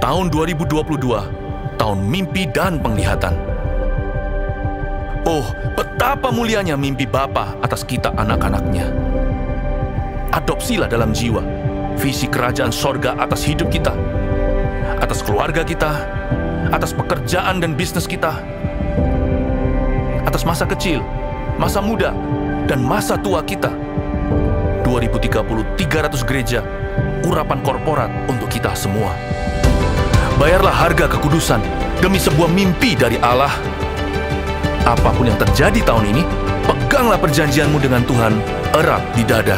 Tahun 2022, tahun mimpi dan penglihatan. Oh, betapa mulianya mimpi Bapa atas kita anak-anaknya. Adopsilah dalam jiwa visi kerajaan sorga atas hidup kita, atas keluarga kita, atas pekerjaan dan bisnis kita, atas masa kecil, masa muda, dan masa tua kita. 2030, 300 gereja, urapan korporat untuk kita semua. Bayarlah harga kekudusan demi sebuah mimpi dari Allah. Apapun yang terjadi tahun ini, peganglah perjanjianmu dengan Tuhan erat di dada.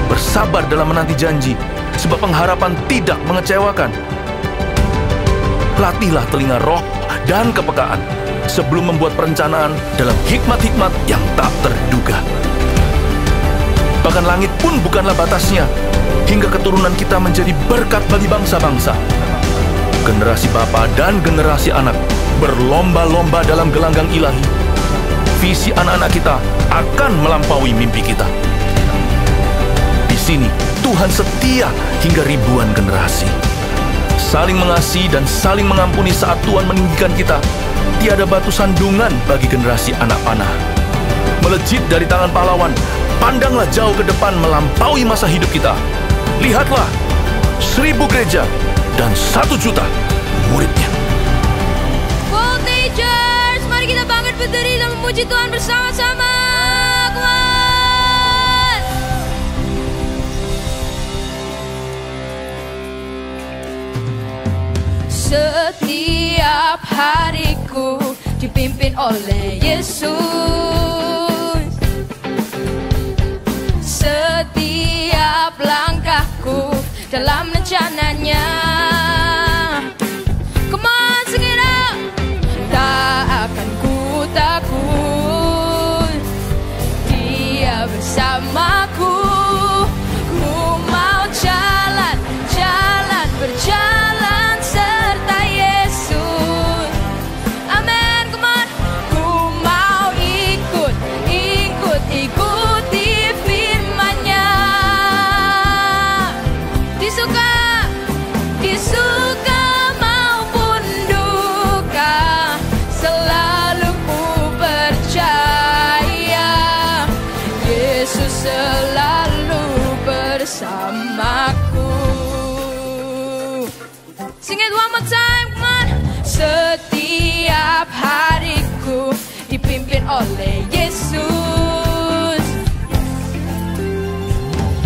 Bersabar dalam menanti janji, sebab pengharapan tidak mengecewakan. Latihlah telinga roh dan kepekaan sebelum membuat perencanaan dalam hikmat-hikmat yang tak terduga. Bahkan langit pun bukanlah batasnya, hingga keturunan kita menjadi berkat bagi bangsa-bangsa. Generasi bapa dan generasi anak berlomba-lomba dalam gelanggang ilahi. Visi anak-anak kita akan melampaui mimpi kita. Di sini, Tuhan setia hingga ribuan generasi. Saling mengasihi dan saling mengampuni saat Tuhan meninggikan kita. Tiada batu sandungan bagi generasi anak panah. Melejit dari tangan pahlawan, pandanglah jauh ke depan melampaui masa hidup kita. Lihatlah, 1000 gereja dan 1 juta muridnya. Voltagers, mari kita bangkit berdiri dan memuji Tuhan bersama-sama. Come on. Setiap hariku dipimpin oleh Yesus. Setiap langkahku dalam rencananya. Come on, sing it out. Tak akan ku takut, Dia bersamaku. Ku mau jalan, berjalan serta Yesus. Amen, come on. Ku mau ikuti firman-Nya. Disuka maupun duka, selalu ku percaya Yesus selalu bersamaku. Sing it one more time, come on. Setiap hariku dipimpin oleh Yesus.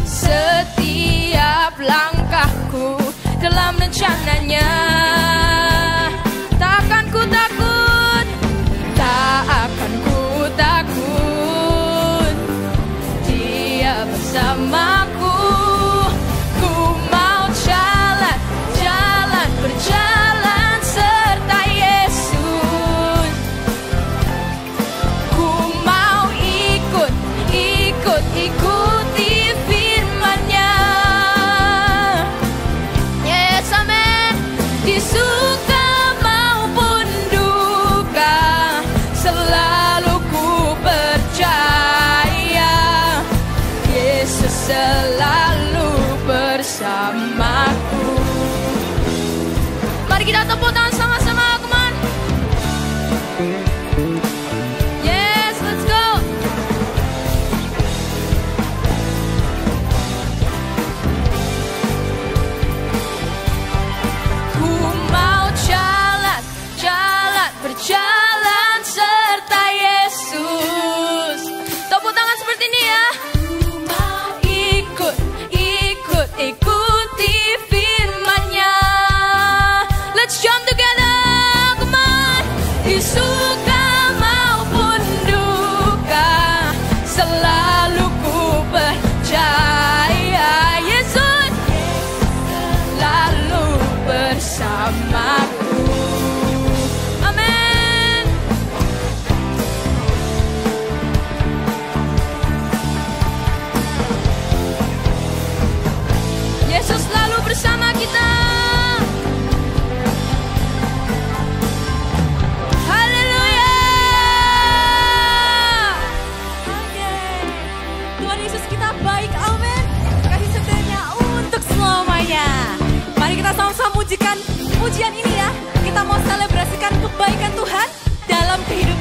Setiap langkahku dalam rencananya. Tak akan ku takut, tak akan ku takut, Dia bersamaku. Ku mau jalan, berjalan serta Yesus. Ku mau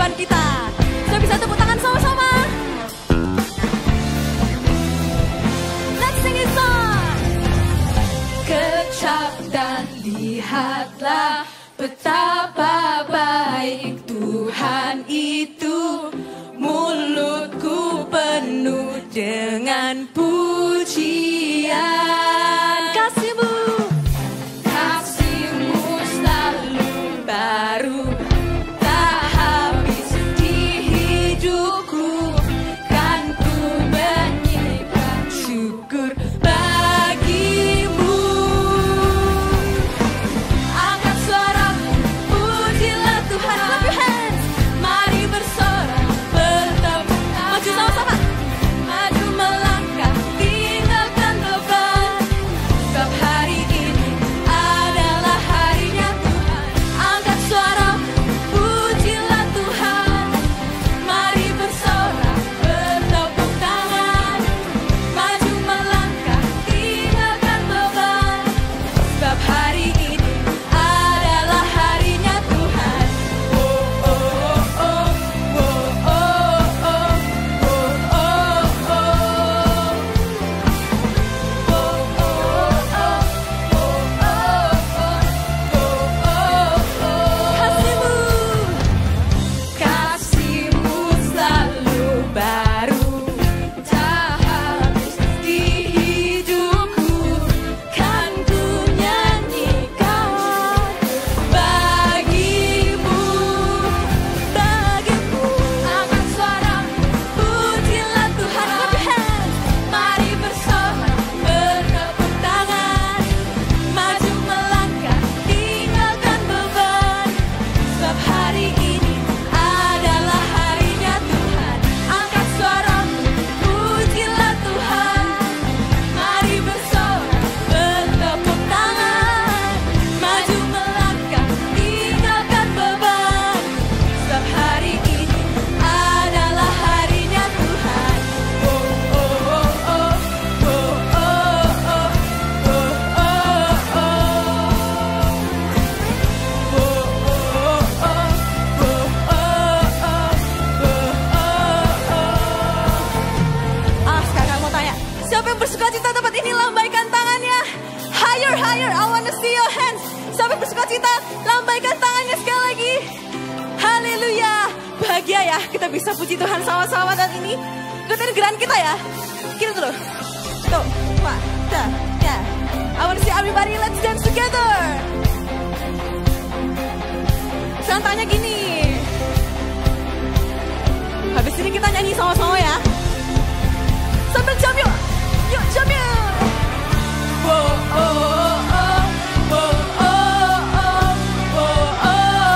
kehidupan kita. Kita bisa tepuk tangan sama-sama. Let's sing it song. Kecap dan lihatlah betapa baik Tuhan itu. Mulutku penuh dengan pujian. Kasih-Mu selalu baru, tak habis di hidupku. Kan ku menyanyikan syukur bagi-Mu. Angkat suaramu, pujilah Tuhan. Clap your hands. Mari bersorak, bertepuk tangan. Maju sama-sama. Maju melangkah, tinggalkan beban. Sebab hari ini adalah harinya Tuhan. Angkat suaramu, pujilah Tuhan. Mari bersorak, bertepuk tangan. Maju melangkah, tinggalkan beban. Sebab hari ini adalah harinya Tuhan. Oh, oh, oh, oh, oh, oh, oh, oh, oh, Kasih-Mu selalu baru, tak habis di hidupku. Kan ku nyanyikan bagi-Mu, bagi-Mu. Angkat suaramu, pujilah Tuhan. Clap your hands. Mari bersorak, bertepuk tangan. Maju melangkah, tinggalkan beban. Sebab hari ini adalah harinya Tuhan. Angkat suaramu, pujilah Tuhan. Mari bersorak, bertepuk tangan. Maju melangkah, tinggalkan beban. Sebab hari ini adalah harinya Tuhan. Oh, oh, oh, oh, oh, oh, oh, oh, oh, sekarang mau tanya, siapa yang bersuka cita tempat ini? Lambaikan tangannya. Higher, higher, I wanna see your hands. Siapa yang bersuka cita? Lambaikan tangannya sekali lagi. Haleluya. Bahagia ya, kita bisa puji Tuhan sama-sama dan ini ikutin gerakan kita ya. Kita dulu. Tuh, Pak, dah, ya. I wanna see everybody, let's dance together. Jangan tanya gini. Habis ini kita nyanyi sama-sama ya. Sambil jam yuk. Yuk jam yuk. Wow, oh, oh, oh, oh, oh, oh, oh, oh,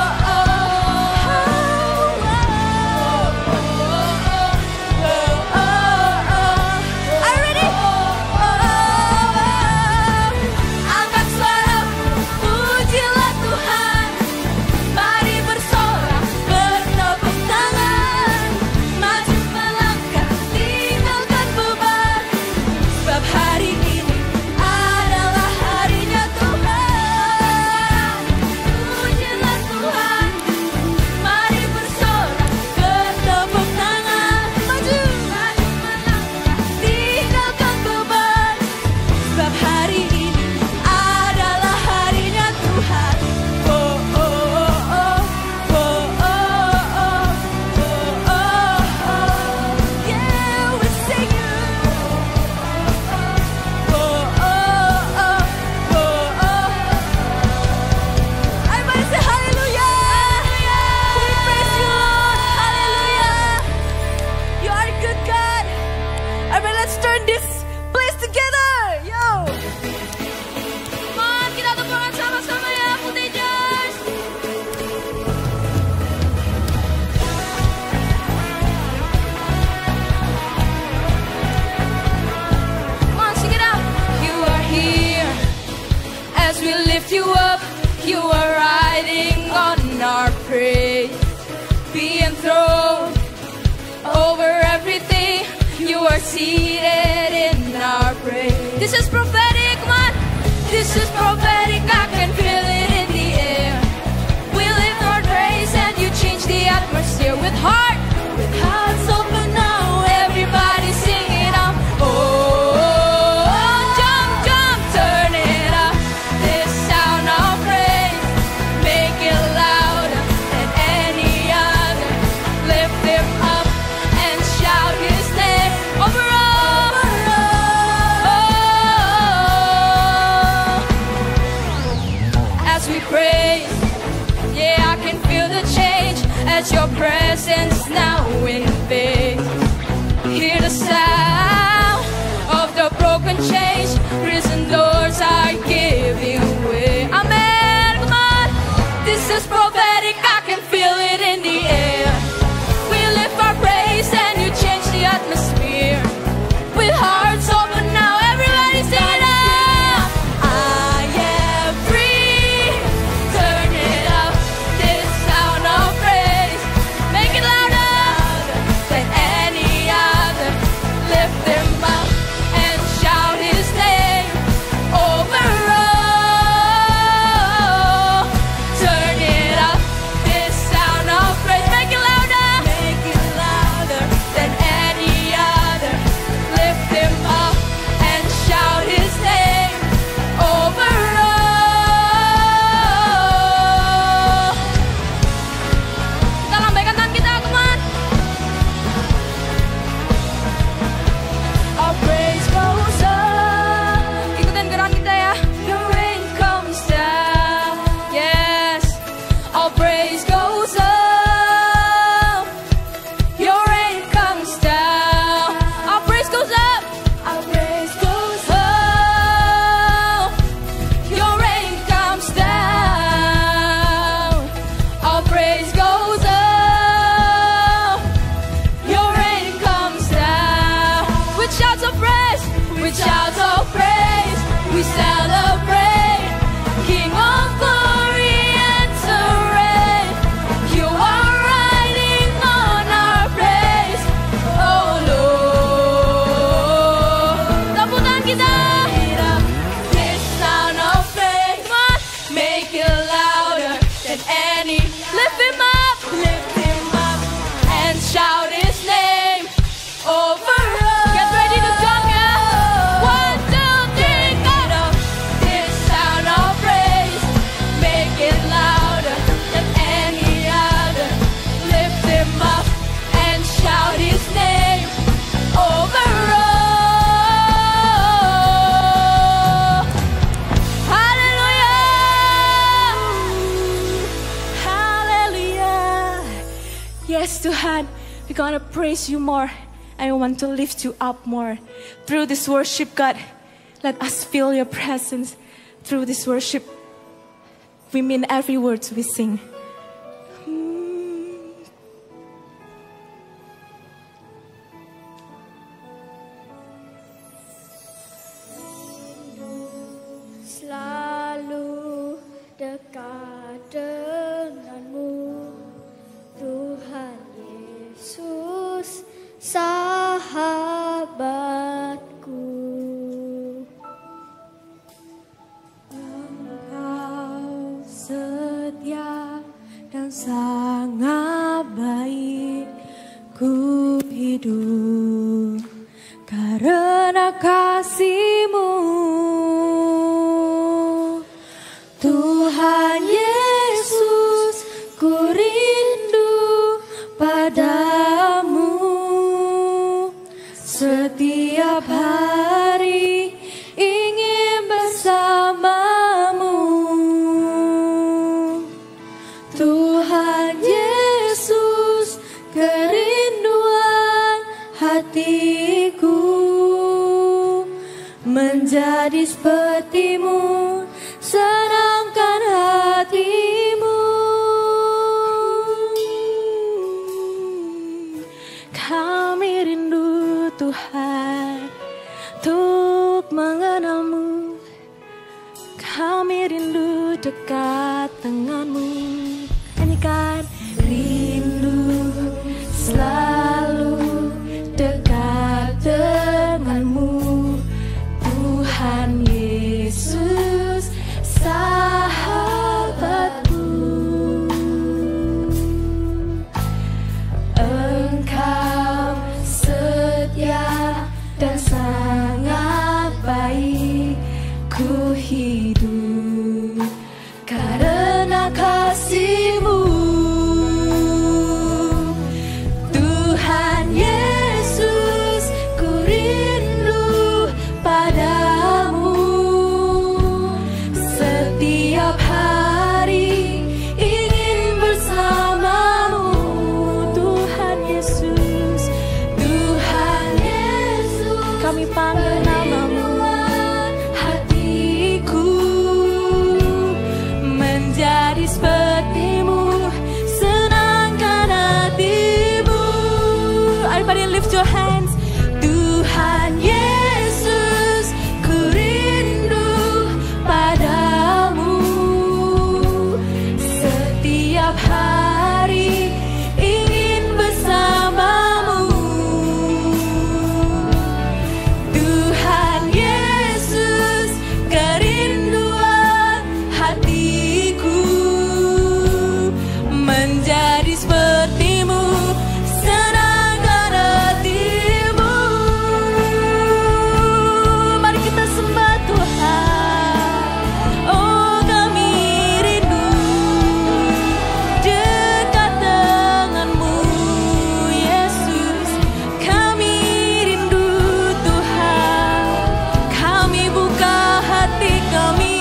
Are you ready? Angkat suaramu, pujilah Tuhan. Mari bersorak, bertepuk tangan. Maju melangkah, tinggalkan beban. Sebab hari ini adalah harinya Tuhan. Pujilah Tuhan. Mari bersorak, bertepuk tangan. Maju melangkah, tinggalkan beban. Sebab hari ini adalah harinya Tuhan. Oh, oh, oh, oh, oh, oh, oh, oh, oh. Yeah, we sing you. Oh, oh, oh, oh, oh. Everybody say hallelujah. We praise you, Lord. Hallelujah. You are a good God. Everybody, let's turn this place together. Yo. Come on, kita tepuk sama-sama ya, Putijers. Come on, sing it out. You are here as we lift you up. You are riding on our praise, being thrown over everything. You are seated in our praise. This is prophetic, come on. This is prophetic, I can feel it in the air. We lift our praise and you change the atmosphere. we celebrate. King of glory enter reign. You are riding on our praise, oh Lord. Tepuk tangan kita. This sound of praise, make it louder than any. Lift him up and shout his name over us. Get ready to jump, yeah. 1, 2, 3, go. This sound of praise, make it louder than any other. Lift him up and shout his name over us. Hallelujah, hallelujah. Yes, Tuhan, we're gonna praise you more. I want to lift you up more. Through this worship, God, let us feel your presence. Through this worship, we mean every word we sing. Selalu dekat denganmu, Tuhan Yesus, sahabatku. Engkau setia dan sangat baik, ku hidup karena kasih-Mu. Tuhan Yesus, ku rindu padamu. Setiap hari ingin bersamamu. Tuhan Yesus, kerinduan hatiku menjadi seperti-Mu, senangkan hati-Mu. Kami rindu Tuhan untuk mengenal-Mu. Kami rindu dekat dengan-Mu. Nyanyikan. Rindu selalu dekat dengan-Mu, Tuhan Yesus, sahabatku. Engkau setia dan sangat baik, ku hidup karena kasih-Mu. Tuhan Yesus, ku rindu padamu. Setiap hari ingin bersamamu. Tuhan Yesus, Tuhan Yesus, kami panggil nama-Mu. Hatiku menjadi seperti-Mu, senangkan hati-Mu. Everybody lift your hands. Tuhan Yesus, ku rindu padamu. Setiap hari ingin bersamamu. Tuhan Yesus, kerinduan hatiku menjadi seperti-Mu, senangkan hati-Mu. Mari kita sembah Tuhan. Oh, kami rindu dekat dengan-Mu, Yesus. Kami rindu Tuhan. Kami buka hati kami,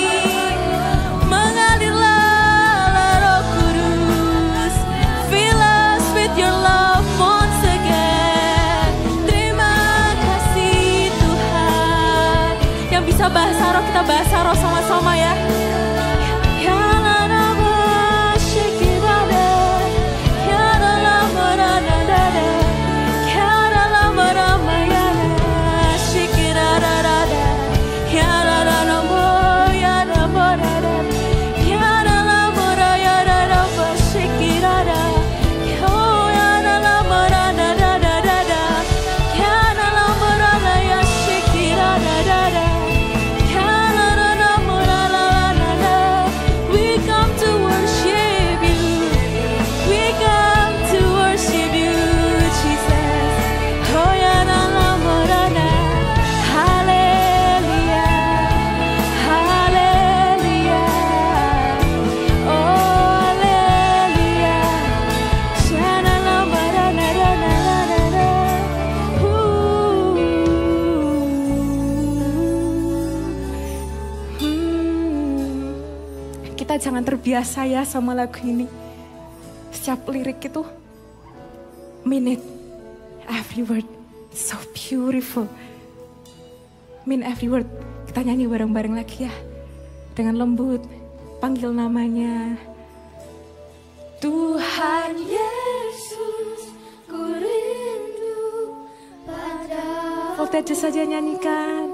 mengalirlah Roh Kudus. Fill us with your love once again. Terima kasih Tuhan. Yang bisa bahasa roh, kita bahasa roh sama-sama ya. Ya la la la, shake it out. Ya la la la la la la. Ya la la la la la. Shake it out. Ya la la la la. jangan terbiasa ya sama lagu ini. Setiap lirik itu mean it, every word so beautiful. Mean every word. Kita nyanyi bareng-bareng lagi ya. Dengan lembut, panggil namanya. Tuhan Yesus, ku rindu padamu. Voltage saja nyanyikan.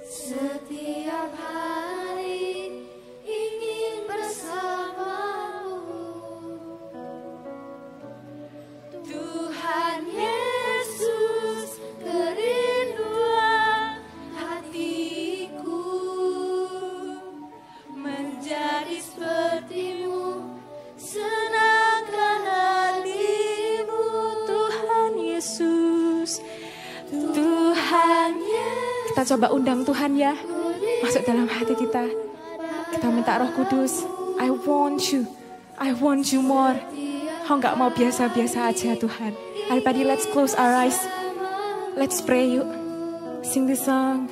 Setiap hari ingin bersamamu. Tuhan Yesus, kerinduan hatiku menjadi sepertimu, senangkan hatimu. Tuhan Yesus, Tuhan Yesus. Kita coba undang Tuhan ya, masuk dalam hati kita. Kita minta Roh Kudus, I want you more. Kau nggak mau biasa-biasa aja Tuhan. Everybody let's close our eyes. Let's pray yuk. Sing this song.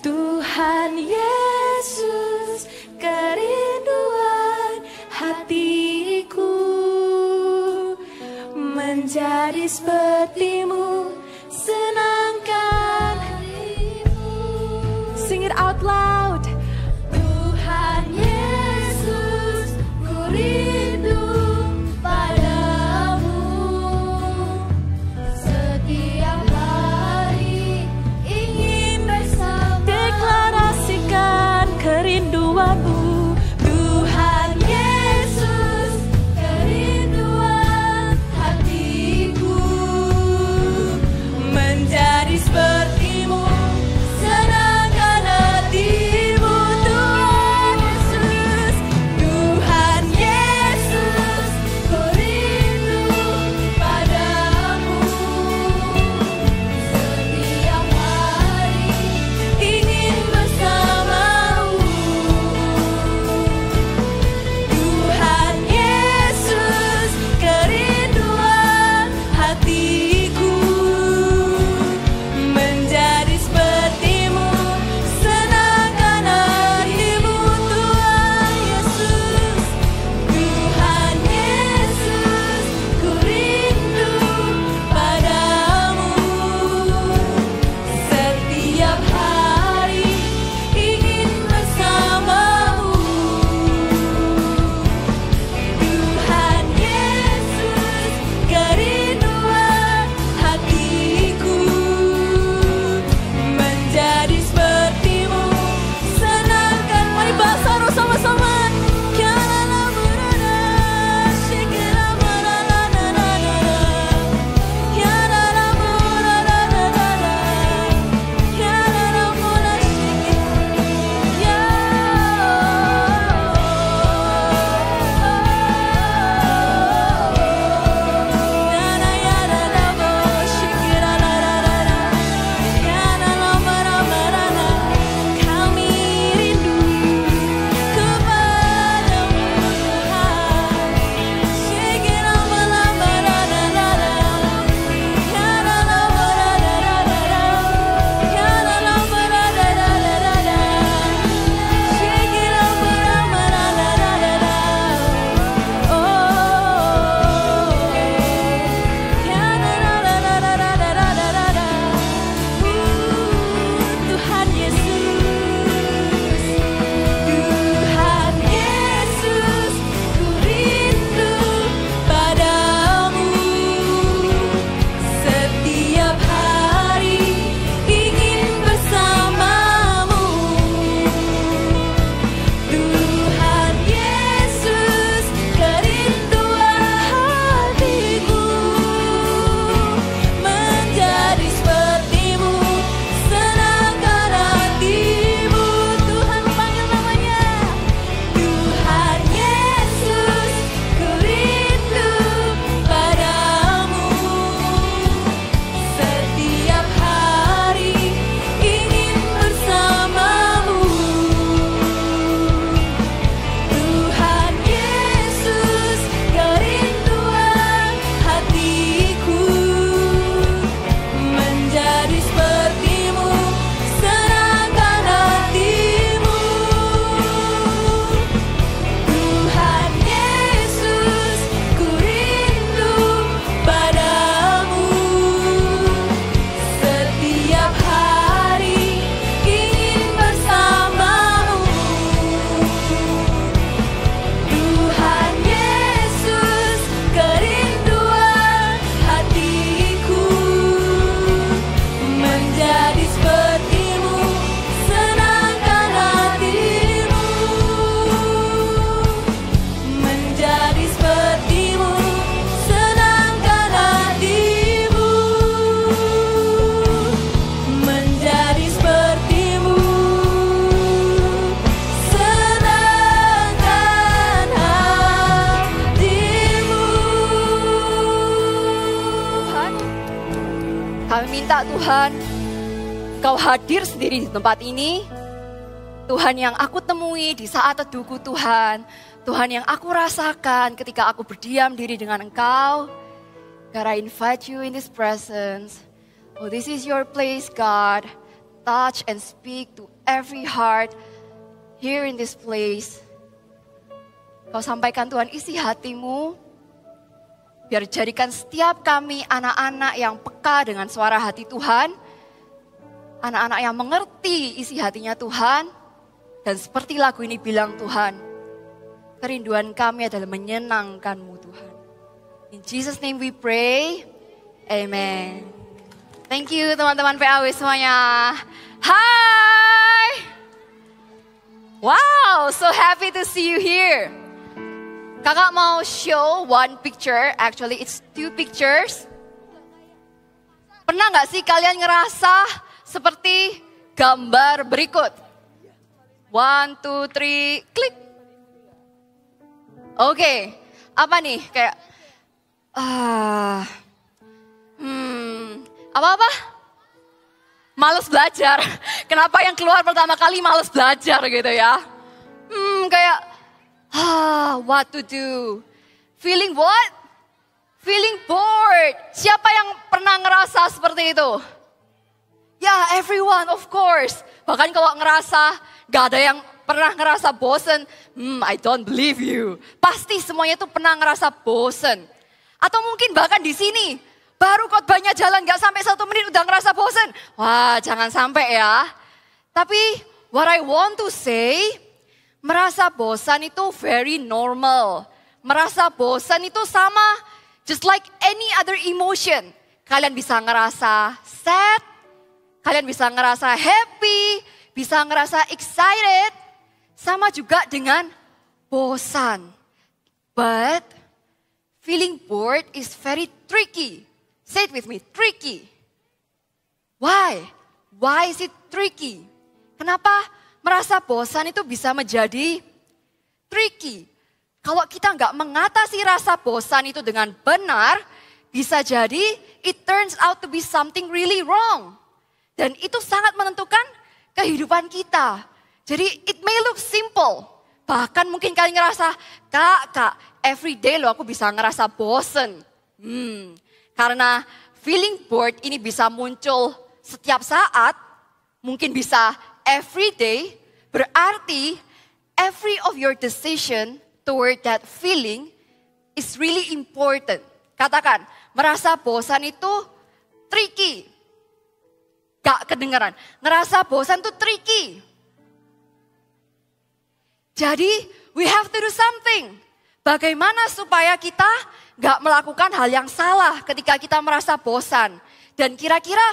Tuhan Yesus, kerinduan hatiku menjadi sepertimu, senangkan. Sing it out loud. Tuhan Yesus, ku rindu padamu. Setiap hari ingin bersama. Deklarasikan kerinduanmu. Tuhan Yesus, kerinduan hatiku Kami minta Tuhan, Engkau hadir sendiri di tempat ini. Tuhan yang aku temui di saat teduhku Tuhan. Tuhan yang aku rasakan ketika aku berdiam diri dengan Engkau. God, I invite you in this presence. Oh, this is your place, God. Touch and speak to every heart here in this place. Kau sampaikan Tuhan isi hatimu. Biar jadikan setiap kami anak-anak yang peka dengan suara hati Tuhan. Anak-anak yang mengerti isi hatinya Tuhan. Dan seperti lagu ini bilang Tuhan, kerinduan kami adalah menyenangkan-Mu Tuhan. In Jesus name we pray. Amen. Thank you teman-teman PAW semuanya. Hai. Wow, so happy to see you here. Kakak mau show one picture, actually it's two pictures. Pernah gak sih kalian ngerasa seperti gambar berikut? 1, 2, 3, klik. Oke, apa nih? Kayak, apa-apa? Males belajar. Kenapa yang keluar pertama kali males belajar gitu ya? Kayak, what to do? Feeling what? Feeling bored. Siapa yang pernah ngerasa seperti itu? Ya, everyone, of course. Bahkan kalau ngerasa, gak ada yang pernah ngerasa bosen. I don't believe you. Pasti semuanya itu pernah ngerasa bosen. Atau mungkin bahkan di sini, baru khotbahnya jalan gak sampai 1 menit udah ngerasa bosen. Wah, jangan sampai ya. Tapi, what I want to say, merasa bosan itu very normal. Merasa bosan itu sama, just like any other emotion. Kalian bisa ngerasa sad, kalian bisa ngerasa happy, bisa ngerasa excited, sama juga dengan bosan. But feeling bored is very tricky. Say it with me, tricky. Why? Why is it tricky? Kenapa merasa bosan itu bisa menjadi tricky? Kalau kita nggak mengatasi rasa bosan itu dengan benar, bisa jadi it turns out to be something really wrong. Dan itu sangat menentukan kehidupan kita. Jadi it may look simple. Bahkan mungkin kalian ngerasa, kak, everyday loh aku bisa ngerasa bosen. Karena feeling bored ini bisa muncul setiap saat. Mungkin bisa everyday. Berarti every of your decision toward that feeling is really important. Katakan, merasa bosan itu tricky. Gak kedengaran. Ngerasa bosan tuh tricky. Jadi, we have to do something. Bagaimana supaya kita gak melakukan hal yang salah ketika kita merasa bosan. Dan kira-kira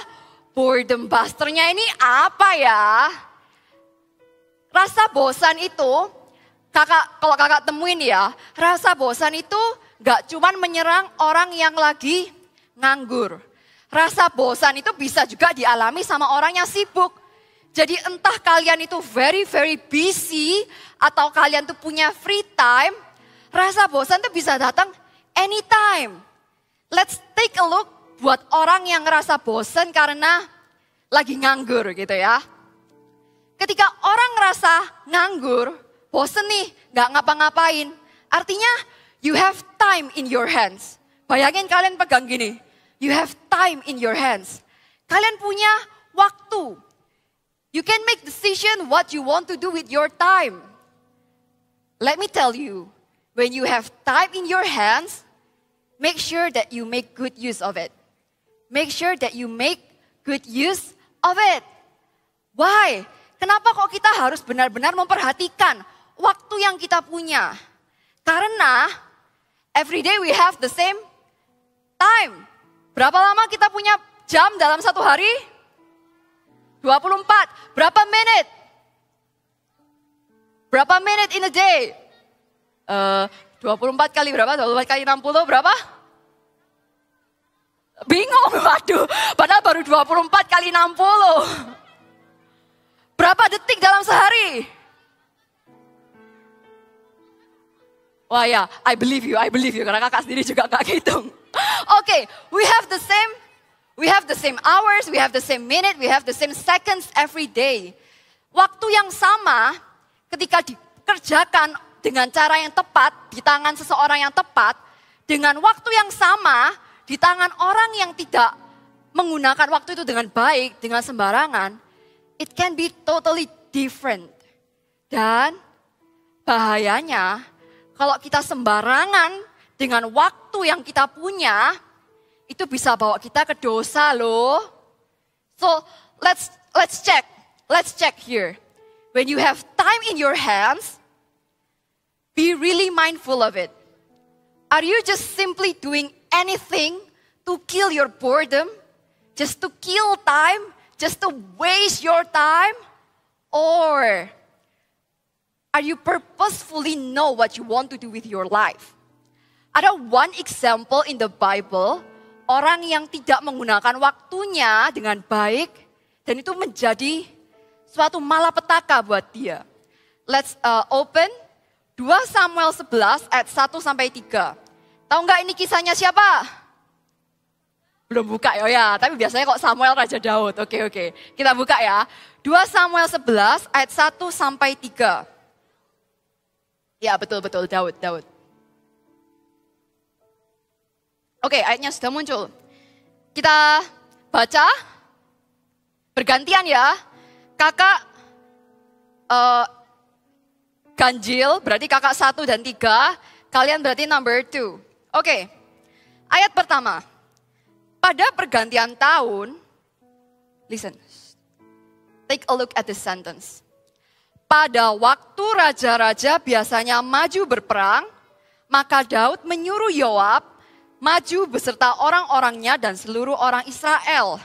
boredom busternya ini apa ya? Rasa bosan itu, kalau kakak temuin ya, rasa bosan itu gak cuman menyerang orang yang lagi nganggur. Rasa bosan itu bisa juga dialami sama orang yang sibuk. Jadi entah kalian itu very busy atau kalian tuh punya free time, rasa bosan tuh bisa datang anytime. Let's take a look buat orang yang ngerasa bosan karena lagi nganggur gitu ya. Ketika orang ngerasa nganggur, bosan nih, gak ngapa-ngapain. Artinya you have time in your hands. Bayangin kalian pegang gini. You have time in your hands. Kalian punya waktu. You can make decision what you want to do with your time. Let me tell you, when you have time in your hands, make sure that you make good use of it. Make sure that you make good use of it. Why? Kenapa kok kita harus benar-benar memperhatikan waktu yang kita punya? Karena every day we have the same time. Berapa lama kita punya jam dalam satu hari? 24. Berapa menit? Berapa menit in a day? 24 kali berapa? 24 kali 60 berapa? Bingung, waduh. Padahal baru 24 kali 60. Berapa detik dalam sehari? Wah ya, I believe you. Karena kakak sendiri juga gak hitung. Oke, we have the same We have the same hours, we have the same minute, we have the same seconds every day. Waktu yang sama ketika dikerjakan dengan cara yang tepat, di tangan seseorang yang tepat, dengan waktu yang sama di tangan orang yang tidak menggunakan waktu itu dengan baik, dengan sembarangan, it can be totally different. Dan bahayanya kalau kita sembarangan dengan waktu yang kita punya, itu bisa bawa kita ke dosa loh. So let's check here. When you have time in your hands, be really mindful of it. Are you just simply doing anything to kill your boredom? Just to kill time? Just to waste your time? Or are you purposefully know what you want to do with your life? Ada one example in the Bible, orang yang tidak menggunakan waktunya dengan baik, dan itu menjadi suatu malapetaka buat dia. Let's open 2 Samuel 11 ayat 1 sampai 3. Tahu nggak ini kisahnya siapa? Belum buka ya, tapi biasanya kok Samuel Raja Daud. Oke. Kita buka ya. 2 Samuel 11 ayat 1 sampai 3. Ya, betul Daud. Oke, ayatnya sudah muncul. Kita baca bergantian ya. Kakak ganjil, berarti kakak 1 dan 3. Kalian berarti number 2. Oke, ayat pertama. Pada pergantian tahun, listen, take a look at this sentence. Pada waktu raja-raja biasanya maju berperang, maka Daud menyuruh Yoab maju beserta orang-orangnya dan seluruh orang Israel.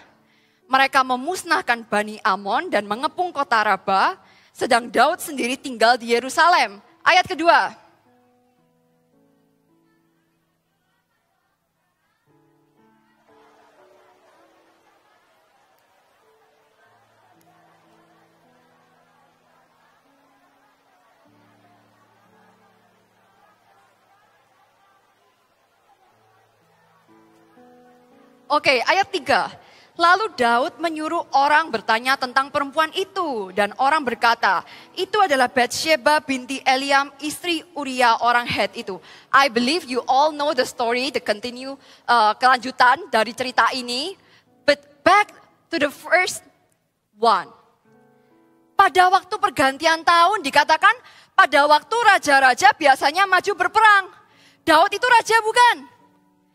Mereka memusnahkan Bani Amon dan mengepung kota Raba, sedang Daud sendiri tinggal di Yerusalem. Ayat kedua. Oke, ayat 3. Lalu Daud menyuruh orang bertanya tentang perempuan itu. Dan orang berkata, itu adalah Bathsheba binti Eliam, istri Uria orang Het itu. I believe you all know the story, kelanjutan dari cerita ini. But back to the first one. Pada waktu pergantian tahun dikatakan, pada waktu raja-raja biasanya maju berperang. Daud itu raja bukan?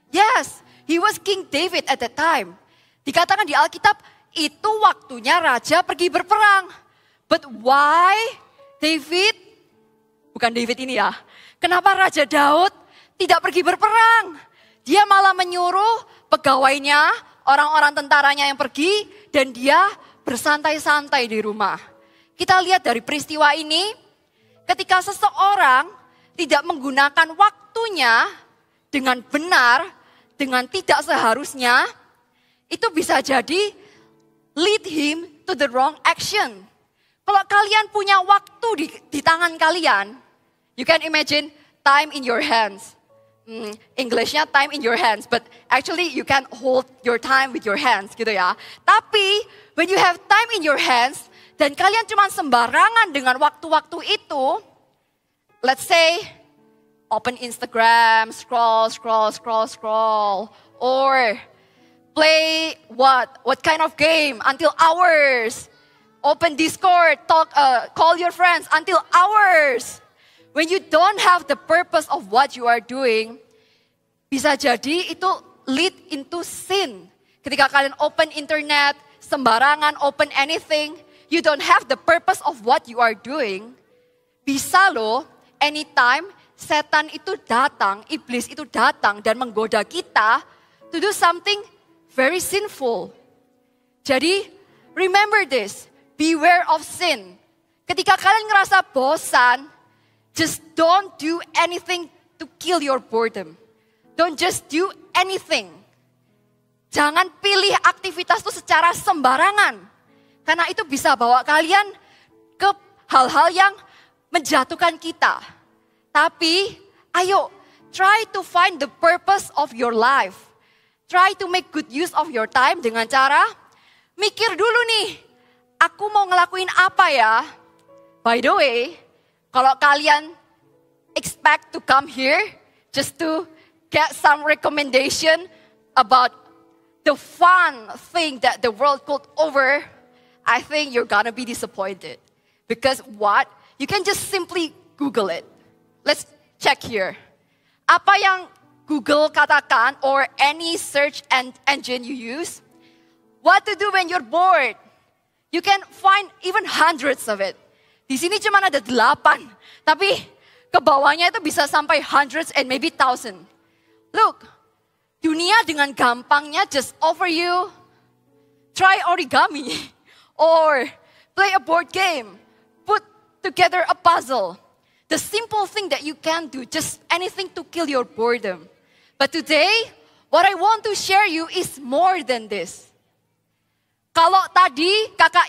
Yes. He was King David at that time. Dikatakan di Alkitab, itu waktunya raja pergi berperang. But why David, bukan David ini ya. Kenapa Raja Daud tidak pergi berperang? Dia malah menyuruh pegawainya, orang-orang tentaranya yang pergi, dan dia bersantai-santai di rumah. Kita lihat dari peristiwa ini, ketika seseorang tidak menggunakan waktunya dengan benar, dengan tidak seharusnya, itu bisa jadi lead him to the wrong action. Kalau kalian punya waktu di tangan kalian, you can imagine time in your hands. Englishnya time in your hands, but actually you can hold your time with your hands gitu ya. Tapi when you have time in your hands, dan kalian cuma sembarangan dengan waktu-waktu itu, let's say, open Instagram, scroll, or play what kind of game until hours. Open Discord, call your friends until hours. When you don't have the purpose of what you are doing, bisa jadi itu lead into sin. Ketika kalian open internet, sembarangan open anything, you don't have the purpose of what you are doing. Bisa loh, anytime setan itu datang, iblis itu datang dan menggoda kita to do something very sinful. Jadi, remember this, beware of sin. Ketika kalian ngerasa bosan, just don't do anything to kill your boredom. Don't just do anything. Jangan pilih aktivitas itu secara sembarangan. Karena itu bisa bawa kalian ke hal-hal yang menjatuhkan kita. Tapi, ayo, try to find the purpose of your life. Try to make good use of your time dengan cara mikir dulu nih, aku mau ngelakuin apa ya? By the way, kalau kalian expect to come here just to get some recommendation about the fun thing that the world could offer, I think you're gonna be disappointed. Because what? You can just simply Google it. Let's check here. Apa yang Google katakan or any search engine you use? What to do when you're bored? You can find even hundreds of it. Di sini cuma ada 8, tapi ke bawahnya itu bisa sampai hundreds and maybe thousand. Look, dunia dengan gampangnya just offer you try origami or play a board game, put together a puzzle. The simple thing that you can do, just anything to kill your boredom. But today, what I want to share you is more than this. Kalau tadi kakak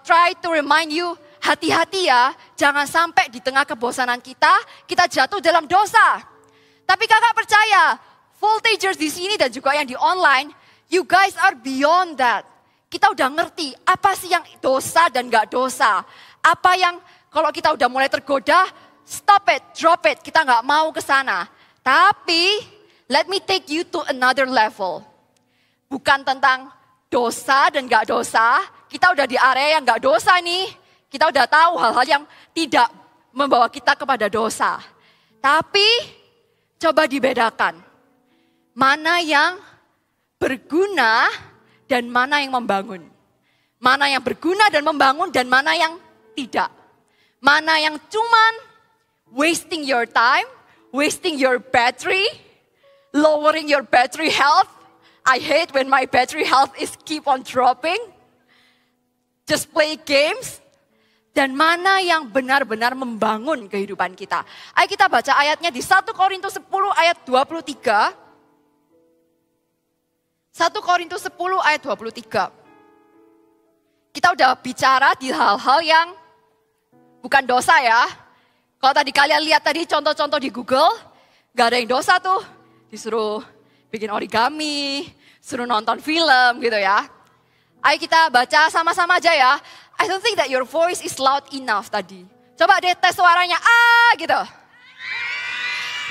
try to remind you, hati-hati ya, jangan sampai di tengah kebosanan kita jatuh dalam dosa. Tapi kakak percaya, voltagers di sini dan juga yang di online, you guys are beyond that. Kita udah ngerti apa sih yang dosa dan gak dosa. Apa yang kalau kita udah mulai tergoda, stop it, drop it, kita gak mau ke sana. Tapi, let me take you to another level. Bukan tentang dosa dan gak dosa, kita udah di area yang gak dosa nih. Kita udah tahu hal-hal yang tidak membawa kita kepada dosa. Tapi, coba dibedakan. Mana yang berguna dan mana yang membangun. Mana yang berguna dan membangun dan mana yang tidak. Mana yang cuman wasting your time, wasting your battery, lowering your battery health. I hate when my battery health is keep on dropping. Just play games. Dan mana yang benar-benar membangun kehidupan kita. Ayo kita baca ayatnya di 1 Korintus 10 ayat 23. 1 Korintus 10 ayat 23. Kita udah bicara di hal-hal yang bukan dosa ya. Kalau tadi kalian lihat tadi contoh-contoh di Google, gak ada yang dosa tuh. Disuruh bikin origami, suruh nonton film gitu ya. Ayo kita baca sama-sama aja ya. I don't think that your voice is loud enough tadi. Coba deh tes suaranya, gitu.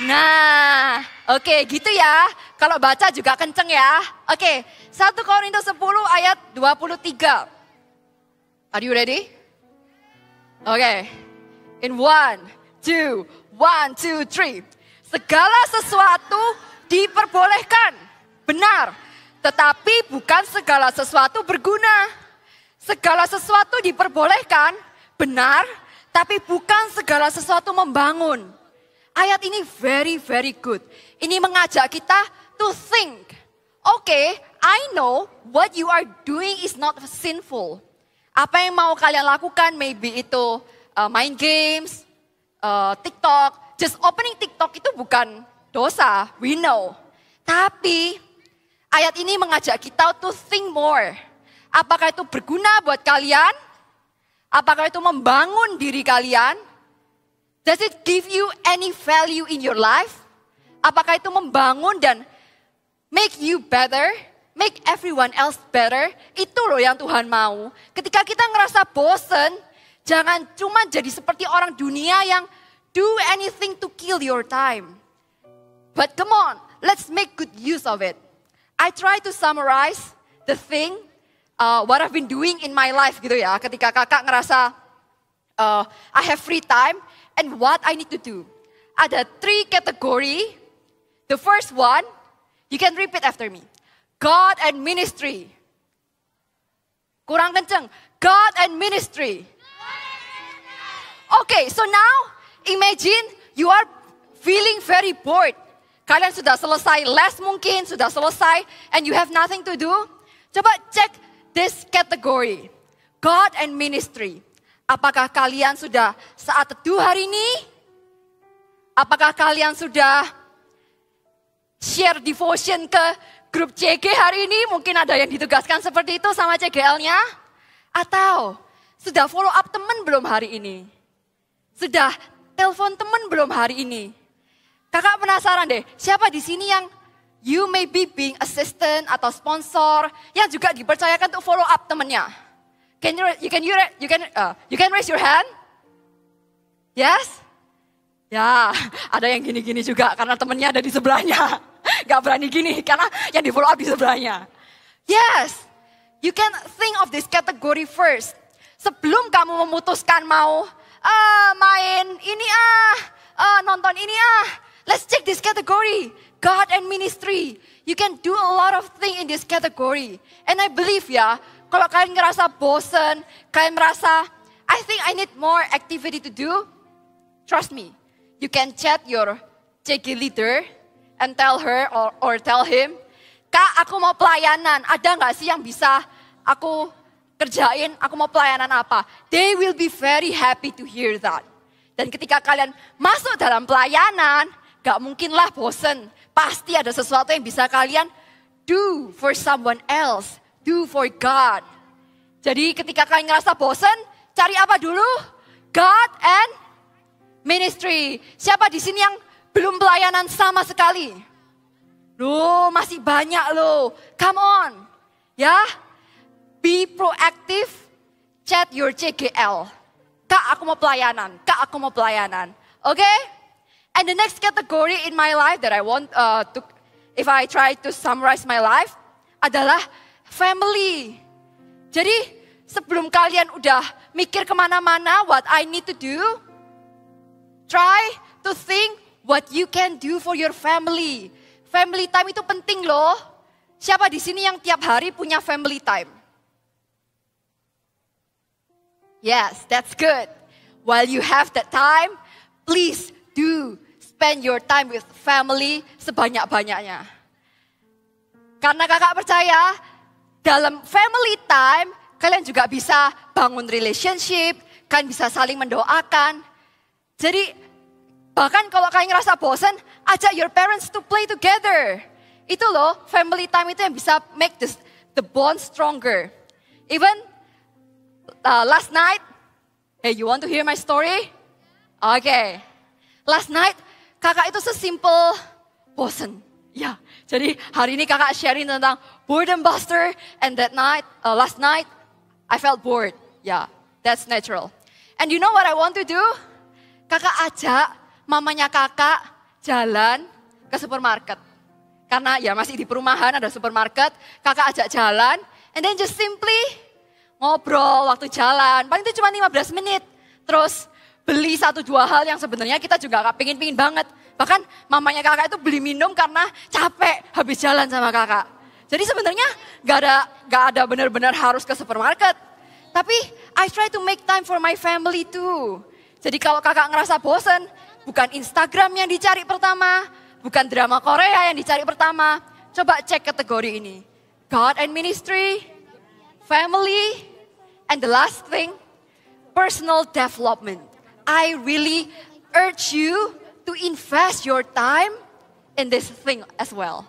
Nah, oke gitu ya. Kalau baca juga kenceng ya. Oke, 1 Korintus 10 ayat 23. Are you ready? Oke. In 1, 2, 3. Segala sesuatu diperbolehkan. Benar. Tetapi bukan segala sesuatu berguna. Segala sesuatu diperbolehkan. Benar. Tapi bukan segala sesuatu membangun. Ayat ini very, very good. Ini mengajak kita to think. Okay, I know what you are doing is not sinful. Apa yang mau kalian lakukan, maybe itu main games, TikTok. Just opening TikTok itu bukan dosa, we know. Tapi ayat ini mengajak kita to think more. Apakah itu berguna buat kalian? Apakah itu membangun diri kalian? Does it give you any value in your life? Apakah itu membangun dan make you better? Make everyone else better? Itu loh yang Tuhan mau. Ketika kita ngerasa bosen, jangan cuma jadi seperti orang dunia yang do anything to kill your time. But come on, let's make good use of it. I try to summarize the thing, what I've been doing in my life gitu ya. Ketika kakak ngerasa I have free time and what I need to do. Ada 3 category. The first one, you can repeat after me. God and ministry. Kurang kenceng. God and ministry. Okay, so now imagine you are feeling very bored. Kalian sudah selesai les mungkin, sudah selesai and you have nothing to do. Coba cek this category. God and ministry. Apakah kalian sudah saat teduh hari ini? Apakah kalian sudah share devotion ke grup CG hari ini? Mungkin ada yang ditugaskan seperti itu sama CGL-nya. Atau sudah follow up teman belum hari ini? Sudah telepon teman belum hari ini? Kakak penasaran deh, siapa di sini yang You may be being assistant atau sponsor yang juga dipercayakan untuk follow up temannya. You can raise your hand? Yes? Ya, ada yang gini-gini juga karena temannya ada di sebelahnya. Gak berani gini karena yang di follow up di sebelahnya. Yes, you can think of this category first. Sebelum kamu memutuskan mau main ini nonton ini let's check this category. God and ministry. You can do a lot of things in this category. And I believe ya, kalau kalian ngerasa bosen, kalian merasa, I think I need more activity to do. Trust me, you can chat your CG leader and tell her or tell him, Kak, aku mau pelayanan. Ada nggak sih yang bisa aku kerjain? Aku mau pelayanan apa? They will be very happy to hear that. Dan ketika kalian masuk dalam pelayanan, gak mungkinlah bosen. Pasti ada sesuatu yang bisa kalian do for someone else. Do for God. Jadi ketika kalian ngerasa bosen, cari apa dulu? God and ministry. Siapa di sini yang belum pelayanan sama sekali? Loh, masih banyak loh. Come on. Ya. Be proactive. Chat your CGL. Kak, aku mau pelayanan. Kak, aku mau pelayanan. Oke? And the next category in my life that I want to, if I try to summarize my life, adalah family. Jadi sebelum kalian udah mikir kemana-mana what I need to do, try to think what you can do for your family. Family time itu penting loh. Siapa di sini yang tiap hari punya family time? Yes, that's good. While you have that time, please do spend your time with family sebanyak-banyaknya. Karena kakak percaya, dalam family time, kalian juga bisa bangun relationship, kalian bisa saling mendoakan. Jadi, bahkan kalau kalian ngerasa bosan, ajak your parents to play together. Itu loh, family time itu yang bisa make the bond stronger. Even last night, hey, you want to hear my story? Okay. Last night, kakak itu sesimpel bosen. Ya, jadi hari ini kakak sharing tentang boredom buster. And that night, last night, I felt bored. Yeah, that's natural. And you know what I want to do? Kakak ajak mamanya kakak jalan ke supermarket. Karena ya masih di perumahan ada supermarket. Kakak ajak jalan. And then just simply ngobrol waktu jalan. Paling itu cuma 15 menit. Terus beli 1-2 hal yang sebenarnya kita juga gak pingin banget. Bahkan mamanya kakak itu beli minum karena capek habis jalan sama kakak. Jadi sebenarnya gak ada benar-benar harus ke supermarket. Tapi I try to make time for my family too. Jadi kalau kakak ngerasa bosen, bukan Instagram yang dicari pertama, bukan drama Korea yang dicari pertama. Coba cek kategori ini. God and ministry, family, and the last thing, personal development. I really urge you to invest your time in this thing as well.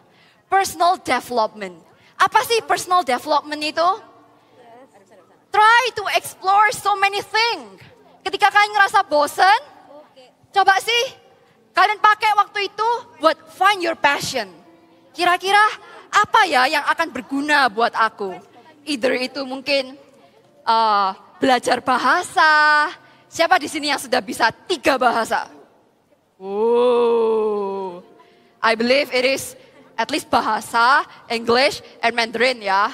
Personal development. Apa sih personal development itu? Try to explore so many things. Ketika kalian ngerasa bosen, coba sih kalian pakai waktu itu buat find your passion. Kira-kira apa ya yang akan berguna buat aku? Either itu mungkin belajar bahasa. Siapa di sini yang sudah bisa 3 bahasa? Oh, I believe it is at least bahasa, English, and Mandarin ya.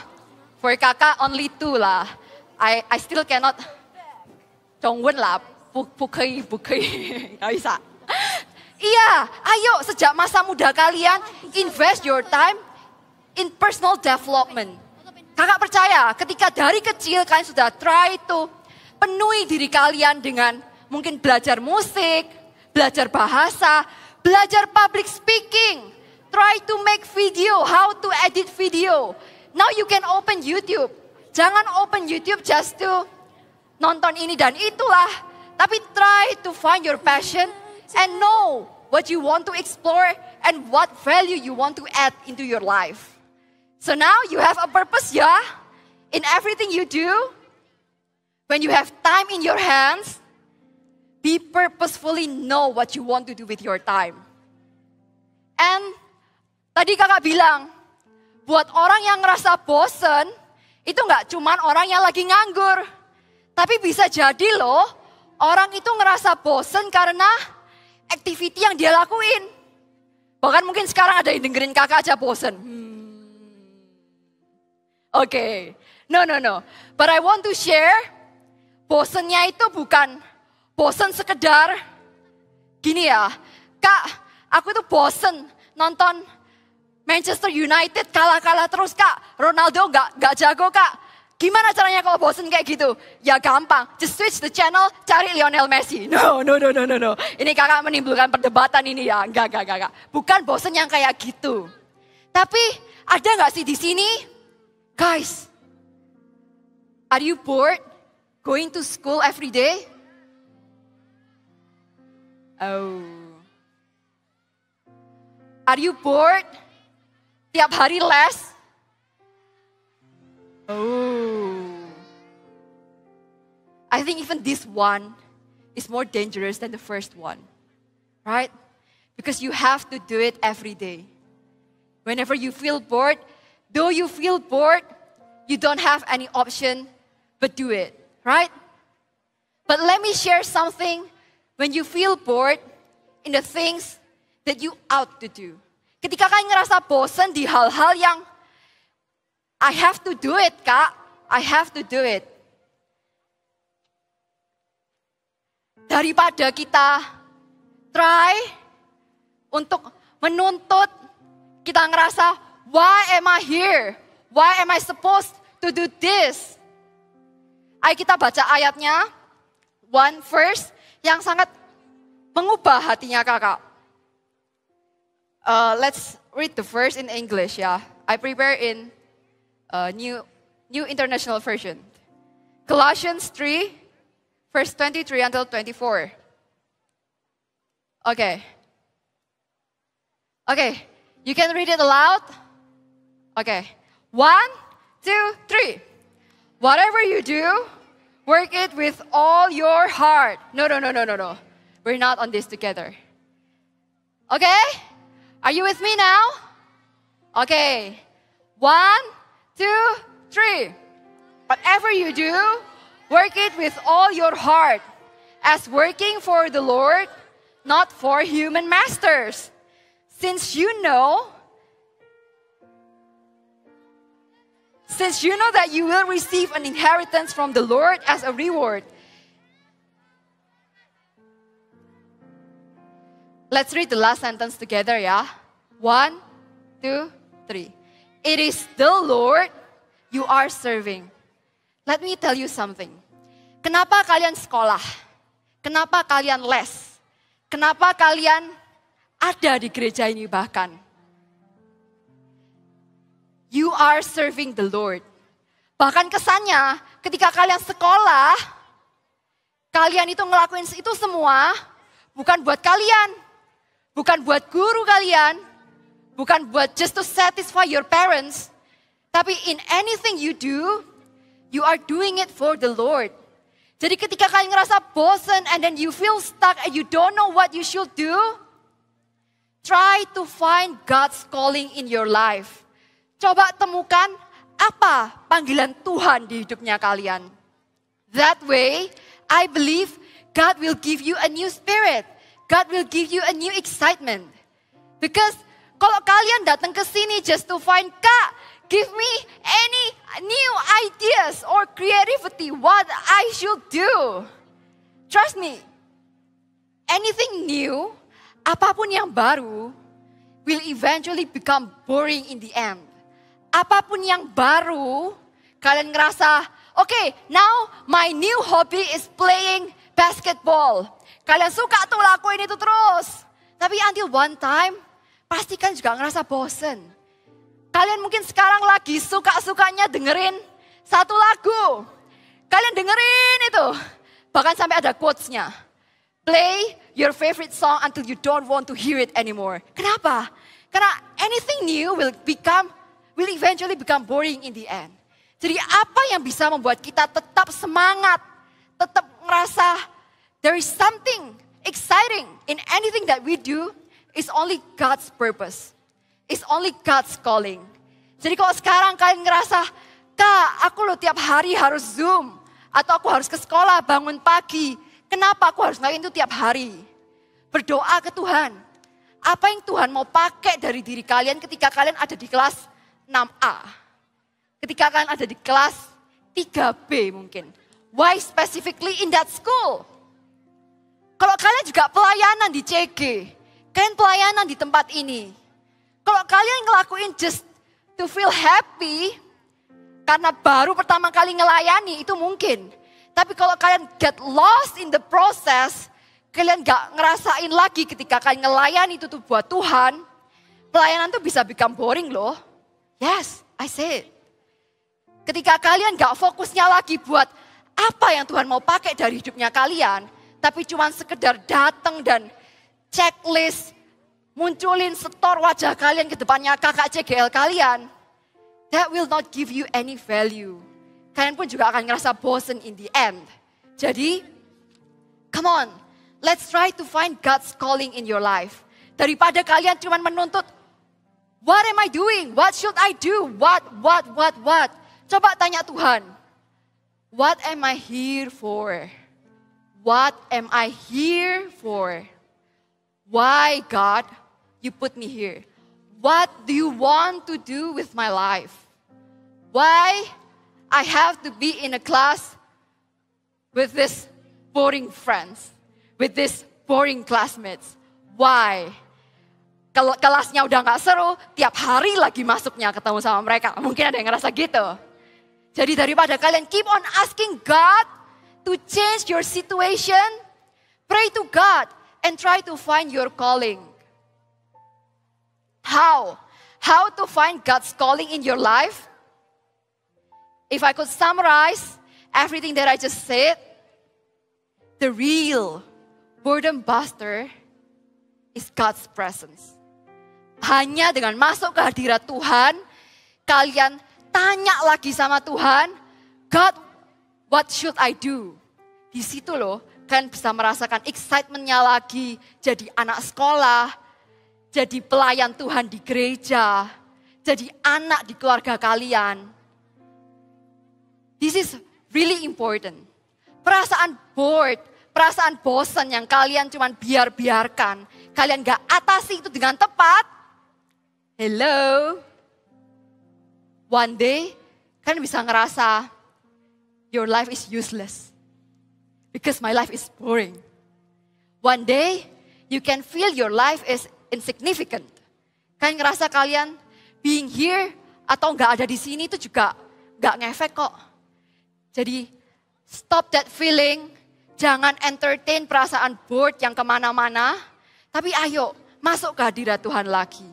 For kakak only 2 lah. I still cannot. 中文啦，不可以，nggak bisa. Iya, ayo sejak masa muda kalian invest your time in personal development. Kakak percaya ketika dari kecil kalian sudah try to penuhi diri kalian dengan mungkin belajar musik, belajar bahasa, belajar public speaking, try to make video, how to edit video. Now you can open YouTube. Jangan open YouTube just to nonton ini dan itulah, tapi try to find your passion and know what you want to explore and what value you want to add into your life. So now you have a purpose, yeah, in everything you do. When you have time in your hands, be purposefully know what you want to do with your time. And Tadi kakak bilang, buat orang yang ngerasa bosen, itu nggak cuman orang yang lagi nganggur. Tapi bisa jadi loh, orang itu ngerasa bosen karena activity yang dia lakuin. Bahkan mungkin sekarang ada yang dengerin kakak aja bosen. Oke, no. But I want to share, bosennya itu bukan bosen sekedar gini ya. Kak, aku tuh bosen nonton Manchester United kalah-kalah terus kak. Ronaldo gak jago kak. Gimana caranya kalau bosen kayak gitu? Ya gampang, just switch the channel, cari Lionel Messi. No. Ini kakak menimbulkan perdebatan ini ya. Enggak. Bukan bosen yang kayak gitu. Tapi ada gak sih di sini? Guys, are you bored going to school every day? Oh. Are you bored tiap hari les? Oh. I think even this one is more dangerous than the first one. Right? Because you have to do it every day. Whenever you feel bored, though you feel bored, you don't have any option but do it, right? But let me share something when you feel bored in the things that you ought to do. Ketika kalian ngerasa bosan di hal-hal yang I have to do it, kak. I have to do it. Daripada kita try untuk menuntut, kita ngerasa, why am I here? Why am I supposed to do this? Ayo kita baca ayatnya, one verse yang sangat mengubah hatinya kakak. Let's read the verse in English ya. I prepare in New International Version. Colossians 3, verse 23 until 24. Okay, you can read it aloud. Okay, 1, 2, 3. Whatever you do, work it with all your heart. No. We're not on this together. Okay? Are you with me now? Okay. 1, 2, 3. Whatever you do, work it with all your heart, as working for the Lord, not for human masters. Since you know that you will receive an inheritance from the Lord as a reward. Let's read the last sentence together ya. 1, 2, 3. It is the Lord you are serving. Let me tell you something. Kenapa kalian sekolah? Kenapa kalian les? Kenapa kalian ada di gereja ini bahkan? You are serving the Lord. Bahkan kesannya ketika kalian sekolah, kalian itu ngelakuin itu semua bukan buat kalian. Bukan buat guru kalian. Bukan buat just to satisfy your parents. Tapi in anything you do, you are doing it for the Lord. Jadi ketika kalian ngerasa bosan and then you feel stuck and you don't know what you should do, try to find God's calling in your life. Coba temukan apa panggilan Tuhan di hidupnya kalian. That way, I believe God will give you a new spirit. God will give you a new excitement. Because kalau kalian datang ke sini just to find, Kak, give me any new ideas or creativity what I should do. Trust me, anything new, apapun yang baru, will eventually become boring in the end. Apapun yang baru, kalian ngerasa, okay, now my new hobby is playing basketball. Kalian suka tuh lakuin itu terus. Tapi until one time, pasti kan juga ngerasa bosen. Kalian mungkin sekarang lagi suka-sukanya dengerin satu lagu. Kalian dengerin itu. Bahkan sampai ada quotes-nya. Play your favorite song until you don't want to hear it anymore. Kenapa? Karena anything new will eventually become boring in the end. Jadi apa yang bisa membuat kita tetap semangat, tetap ngerasa there is something exciting in anything that we do is only God's purpose. It's only God's calling. Jadi kalau sekarang kalian ngerasa, Kak, aku loh tiap hari harus Zoom. Atau aku harus ke sekolah, bangun pagi. Kenapa aku harus ngelakuin itu tiap hari? Berdoa ke Tuhan. Apa yang Tuhan mau pakai dari diri kalian ketika kalian ada di kelas 6A? Ketika kalian ada di kelas 3B mungkin. Why specifically in that school? Kalau kalian juga pelayanan di CG, kalian pelayanan di tempat ini. Kalau kalian ngelakuin just to feel happy, karena baru pertama kali ngelayani itu mungkin. Tapi kalau kalian get lost in the process, kalian gak ngerasain lagi ketika kalian ngelayani itu tuh buat Tuhan, pelayanan tuh bisa become boring loh. Yes, I say it. Ketika kalian gak fokusnya lagi buat apa yang Tuhan mau pakai dari hidupnya kalian, tapi cuma sekedar datang dan checklist, munculin setor wajah kalian ke depannya kakak CGL kalian, that will not give you any value. Kalian pun juga akan ngerasa bosen in the end. Jadi, come on, let's try to find God's calling in your life. Daripada kalian cuma menuntut, what am I doing? What should I do? What? Coba tanya Tuhan, what am I here for? What am I here for? Why, God, you put me here? What do you want to do with my life? Why I have to be in a class with this boring friends, with this boring classmates? Why? Kalau kelasnya udah gak seru, tiap hari lagi masuknya ketemu sama mereka. Mungkin ada yang ngerasa gitu. Jadi daripada kalian keep on asking God to change your situation, pray to God and try to find your calling. How? How to find God's calling in your life? If I could summarize everything that I just said, the real burden buster is God's presence. Hanya dengan masuk ke hadirat Tuhan, kalian tanya lagi sama Tuhan, God, what should I do? Di situ loh, kalian bisa merasakan excitement-nya lagi, jadi anak sekolah, jadi pelayan Tuhan di gereja, jadi anak di keluarga kalian. This is really important. Perasaan bored, perasaan bosan yang kalian cuman biarkan, kalian gak atasi itu dengan tepat. Hello. One day, kalian bisa ngerasa, your life is useless. Because my life is boring. One day, you can feel your life is insignificant. Kalian ngerasa kalian being here atau gak ada di sini itu juga gak ngefek kok. Jadi stop that feeling, jangan entertain perasaan bored yang kemana-mana, tapi ayo masuk ke hadirat Tuhan lagi.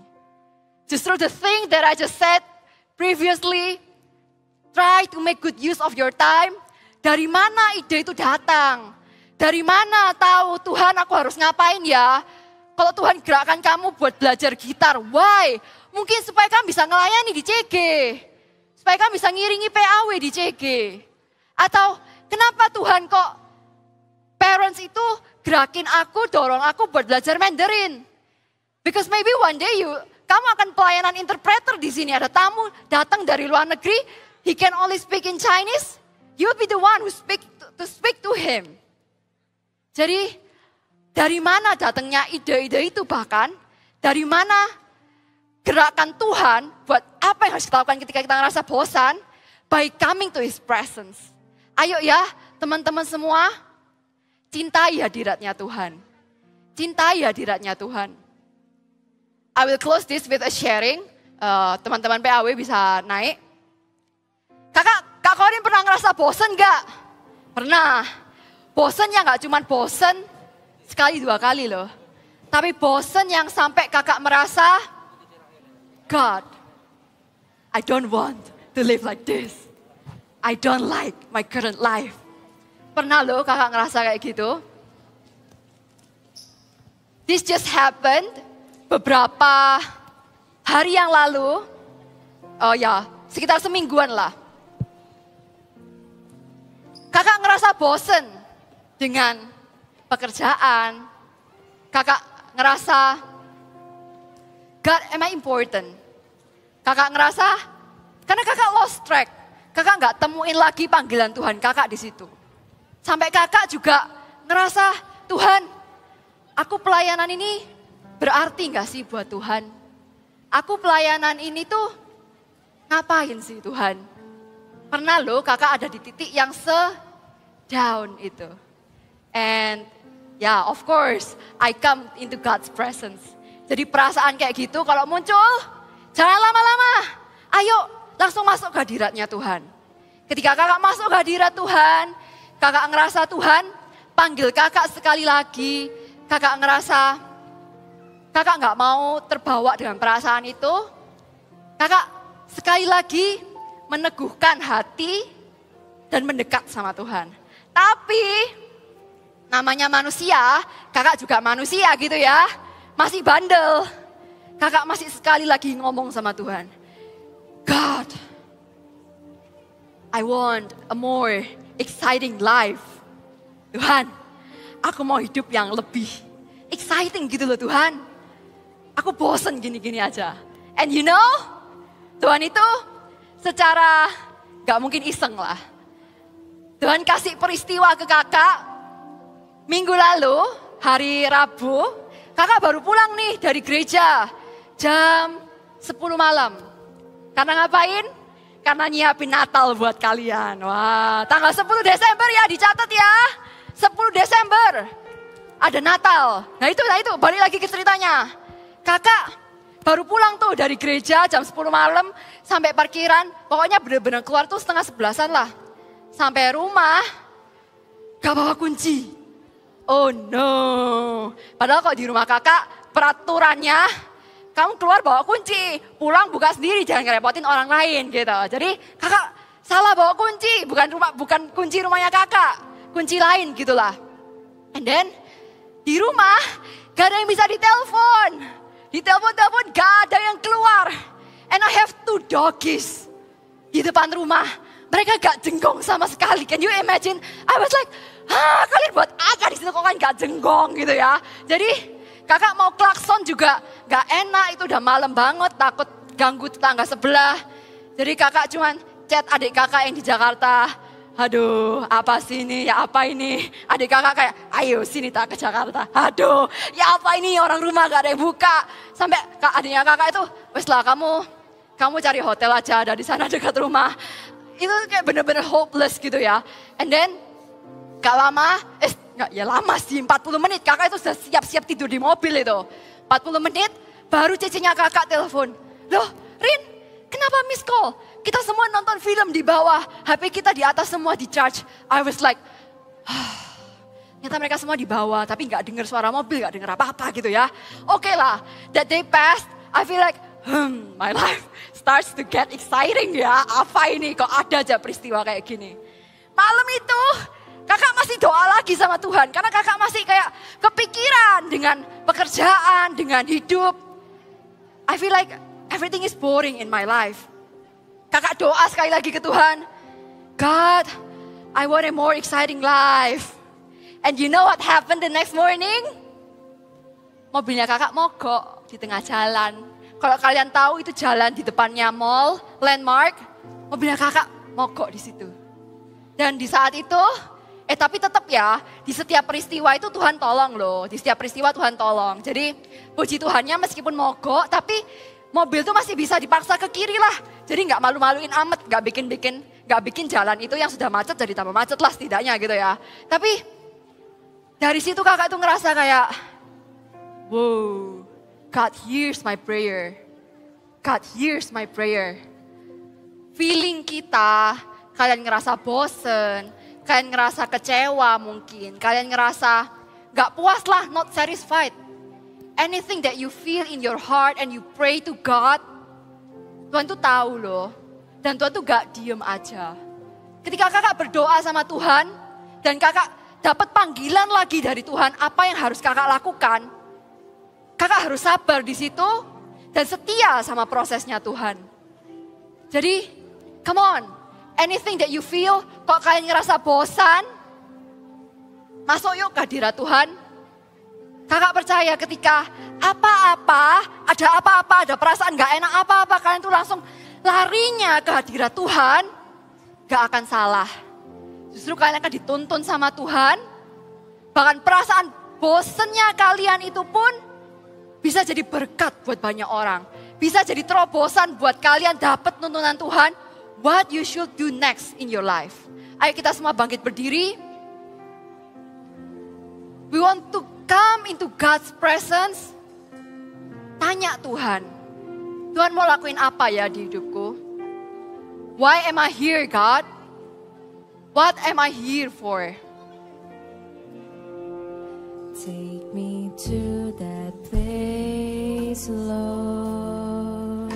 Justru the thing that I just said previously, try to make good use of your time. Dari mana ide itu datang? Dari mana tahu Tuhan aku harus ngapain ya? Kalau Tuhan gerakkan kamu buat belajar gitar, why? Mungkin supaya kamu bisa ngelayani di CG. Supaya kamu bisa ngiringi PAW di CG. Atau kenapa Tuhan kok parents itu gerakin aku, dorong aku buat belajar Mandarin? Because maybe one day kamu akan pelayanan interpreter di sini. Ada tamu datang dari luar negeri, he can only speak in Chinese. You will be the one who speak to him. Jadi dari mana datangnya ide-ide itu bahkan? Dari mana gerakan Tuhan buat apa yang harus kita lakukan ketika kita ngerasa bosan? By coming to His presence. Ayo ya teman-teman semua, cintai hadiratnya Tuhan. Cintai hadiratnya Tuhan. I will close this with a sharing. Teman-teman PAW bisa naik. Kak Korin pernah ngerasa bosen gak? Pernah. Bosennya gak cuma bosen sekali dua kali loh. Tapi bosen yang sampai kakak merasa, God, I don't want to live like this. I don't like my current life. Pernah loh kakak ngerasa kayak gitu? This just happened beberapa hari yang lalu. Oh ya, sekitar semingguan lah. Kakak ngerasa bosen dengan pekerjaan. Kakak ngerasa God, am I important? Kakak ngerasa, karena kakak lost track. Kakak nggak temuin lagi panggilan Tuhan kakak di situ. Sampai kakak juga ngerasa, Tuhan, aku pelayanan ini berarti nggak sih buat Tuhan? Aku pelayanan ini tuh ngapain sih Tuhan? Pernah loh kakak ada di titik yang down itu. And yeah, of course, I come into God's presence. Jadi perasaan kayak gitu kalau muncul, jangan lama-lama. Ayo langsung masuk ke hadiratnya Tuhan. Ketika kakak masuk ke hadirat Tuhan, kakak ngerasa Tuhan panggil kakak sekali lagi. Kakak ngerasa, kakak nggak mau terbawa dengan perasaan itu. Kakak sekali lagi meneguhkan hati dan mendekat sama Tuhan. Tapi namanya manusia, kakak juga manusia gitu ya. Masih bandel. Kakak masih sekali lagi ngomong sama Tuhan. God, I want a more exciting life. Tuhan, aku mau hidup yang lebih exciting gitu loh Tuhan. Aku bosen gini-gini aja. And you know, Tuhan itu secara gak mungkin iseng lah. Tuhan kasih peristiwa ke kakak. Minggu lalu, hari Rabu, kakak baru pulang nih dari gereja. Jam 10 malam. Karena ngapain? Karena nyiapin Natal buat kalian. Wah, tanggal 10 Desember ya, dicatat ya. 10 Desember ada Natal. Nah itu, balik lagi ke ceritanya. Kakak baru pulang tuh dari gereja jam 10 malam sampai parkiran. Pokoknya bener-bener keluar tuh 10:30 lah. Sampai rumah, gak bawa kunci. Oh no. Padahal kalau di rumah kakak, peraturannya kamu keluar bawa kunci. Pulang buka sendiri, jangan ngerepotin orang lain gitu. Jadi kakak salah bawa kunci, bukan kunci rumahnya kakak. Kunci lain gitulah. And then di rumah gak ada yang bisa ditelepon. Ditelepon gak ada yang keluar. And I have 2 doggies di depan rumah. Mereka gak jenggong sama sekali. Can you imagine? I was like, kalian buat apa di situ kok kan gak jenggong gitu ya. Jadi kakak mau klakson juga gak enak. Itu udah malam banget, takut ganggu tetangga sebelah. Jadi kakak cuman chat adik kakak yang di Jakarta. Aduh, apa sih ini? Ya apa ini? Adik kakak kayak, ayo sini tak ke Jakarta. Aduh, ya apa ini? Orang rumah gak ada yang buka. Sampai adiknya kakak itu, wes lah kamu cari hotel aja, ada di sana dekat rumah. Itu kayak bener-bener hopeless gitu ya. And then, gak lama, lama sih, 40 menit. Kakak itu sudah siap-siap tidur di mobil itu. 40 menit, baru cicinya kakak telepon. Loh, Rin, kenapa miss call? Kita semua nonton film di bawah, HP kita di atas semua di charge. I was like, ternyata mereka semua di bawah, tapi gak dengar suara mobil, gak dengar apa-apa gitu ya. Oke lah, that day passed, I feel like, my life starts to get exciting ya. Apa ini, kok ada aja peristiwa kayak gini. Malam itu, kakak masih doa lagi sama Tuhan, karena kakak masih kayak kepikiran dengan pekerjaan, dengan hidup. I feel like everything is boring in my life. Kakak doa sekali lagi ke Tuhan. God, I want a more exciting life. And you know what happened the next morning? Mobilnya kakak mogok di tengah jalan. Kalau kalian tahu itu jalan di depannya mall, Landmark. Mobilnya kakak mogok di situ. Dan di saat itu, tapi tetap ya, di setiap peristiwa itu Tuhan tolong loh. Di setiap peristiwa Tuhan tolong. Jadi puji Tuhannya meskipun mogok, tapi mobil tuh masih bisa dipaksa ke kiri lah. Jadi gak malu-maluin amat, gak bikin jalan itu yang sudah macet jadi tambah macet lah setidaknya gitu ya. Tapi dari situ kakak tuh ngerasa kayak, wow, God hears my prayer. God hears my prayer. Feeling kita, kalian ngerasa bosen, kalian ngerasa kecewa mungkin, kalian ngerasa gak puas lah, not satisfied. Anything that you feel in your heart and you pray to God, Tuhan tuh tahu loh. Dan Tuhan tuh gak diem aja. Ketika kakak berdoa sama Tuhan, dan kakak dapat panggilan lagi dari Tuhan, apa yang harus kakak lakukan, kakak harus sabar di situ, dan setia sama prosesnya Tuhan. Jadi, come on, anything that you feel, kok kalian ngerasa bosan, masuk yuk ke hadirat Tuhan. Kakak percaya ketika ada perasaan gak enak apa-apa, kalian tuh langsung larinya ke hadirat Tuhan, gak akan salah. Justru kalian akan dituntun sama Tuhan, bahkan perasaan bosennya kalian itu pun bisa jadi berkat buat banyak orang. Bisa jadi terobosan buat kalian dapat tuntunan Tuhan, what you should do next in your life. Ayo kita semua bangkit berdiri. We want to come into God's presence. Tanya Tuhan, Tuhan mau lakuin apa ya di hidupku? Why am I here, God? What am I here for? Take me to that place, Lord,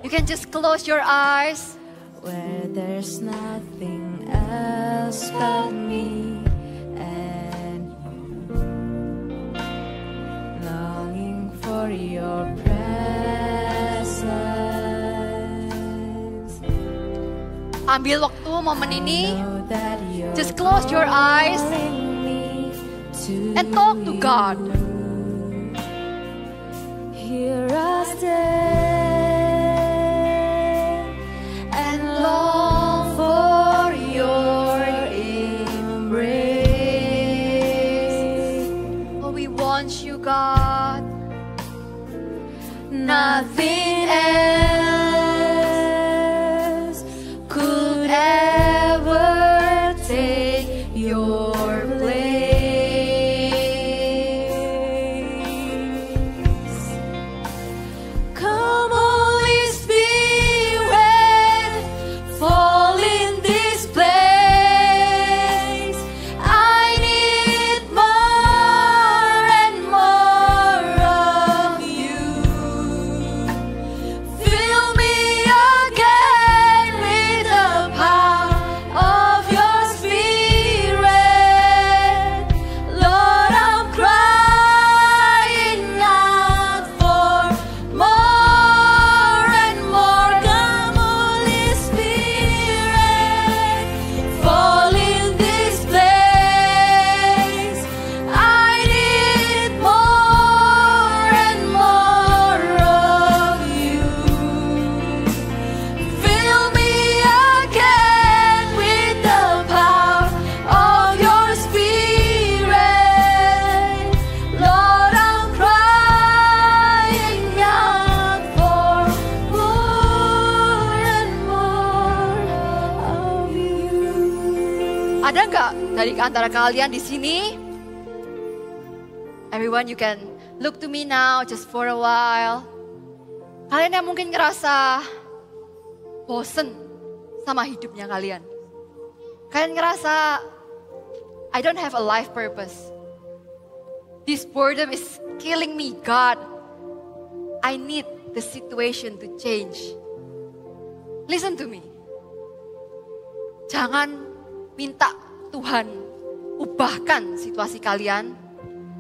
You can just close your eyes. where there's nothing else but me and you, longing for your presence. Ambil waktu momen ini. Know that you're Just close your eyes calling me to and talk to God. Hear us stand and long for your embrace. Oh, we want you, God. Nothing else could ever take your place. Come, Holy Spirit, fall in this place. I need more and more of you. Fill me again with the power of your Spirit. Lord, I'm crying out for more and more. Come, Holy Spirit, fall in this place. I need more and more of you. Fill me again with the power of your Spirit. Lord, I'm crying out for more and more of you. Ada nggak dari antara kalian di sini? Everyone, you can look to me now just for a while. Kalian yang mungkin ngerasa bosen sama hidupnya kalian. Kalian ngerasa, I don't have a life purpose. This boredom is killing me, God. I need the situation to change. Listen to me. Jangan minta Tuhan ubahkan situasi kalian,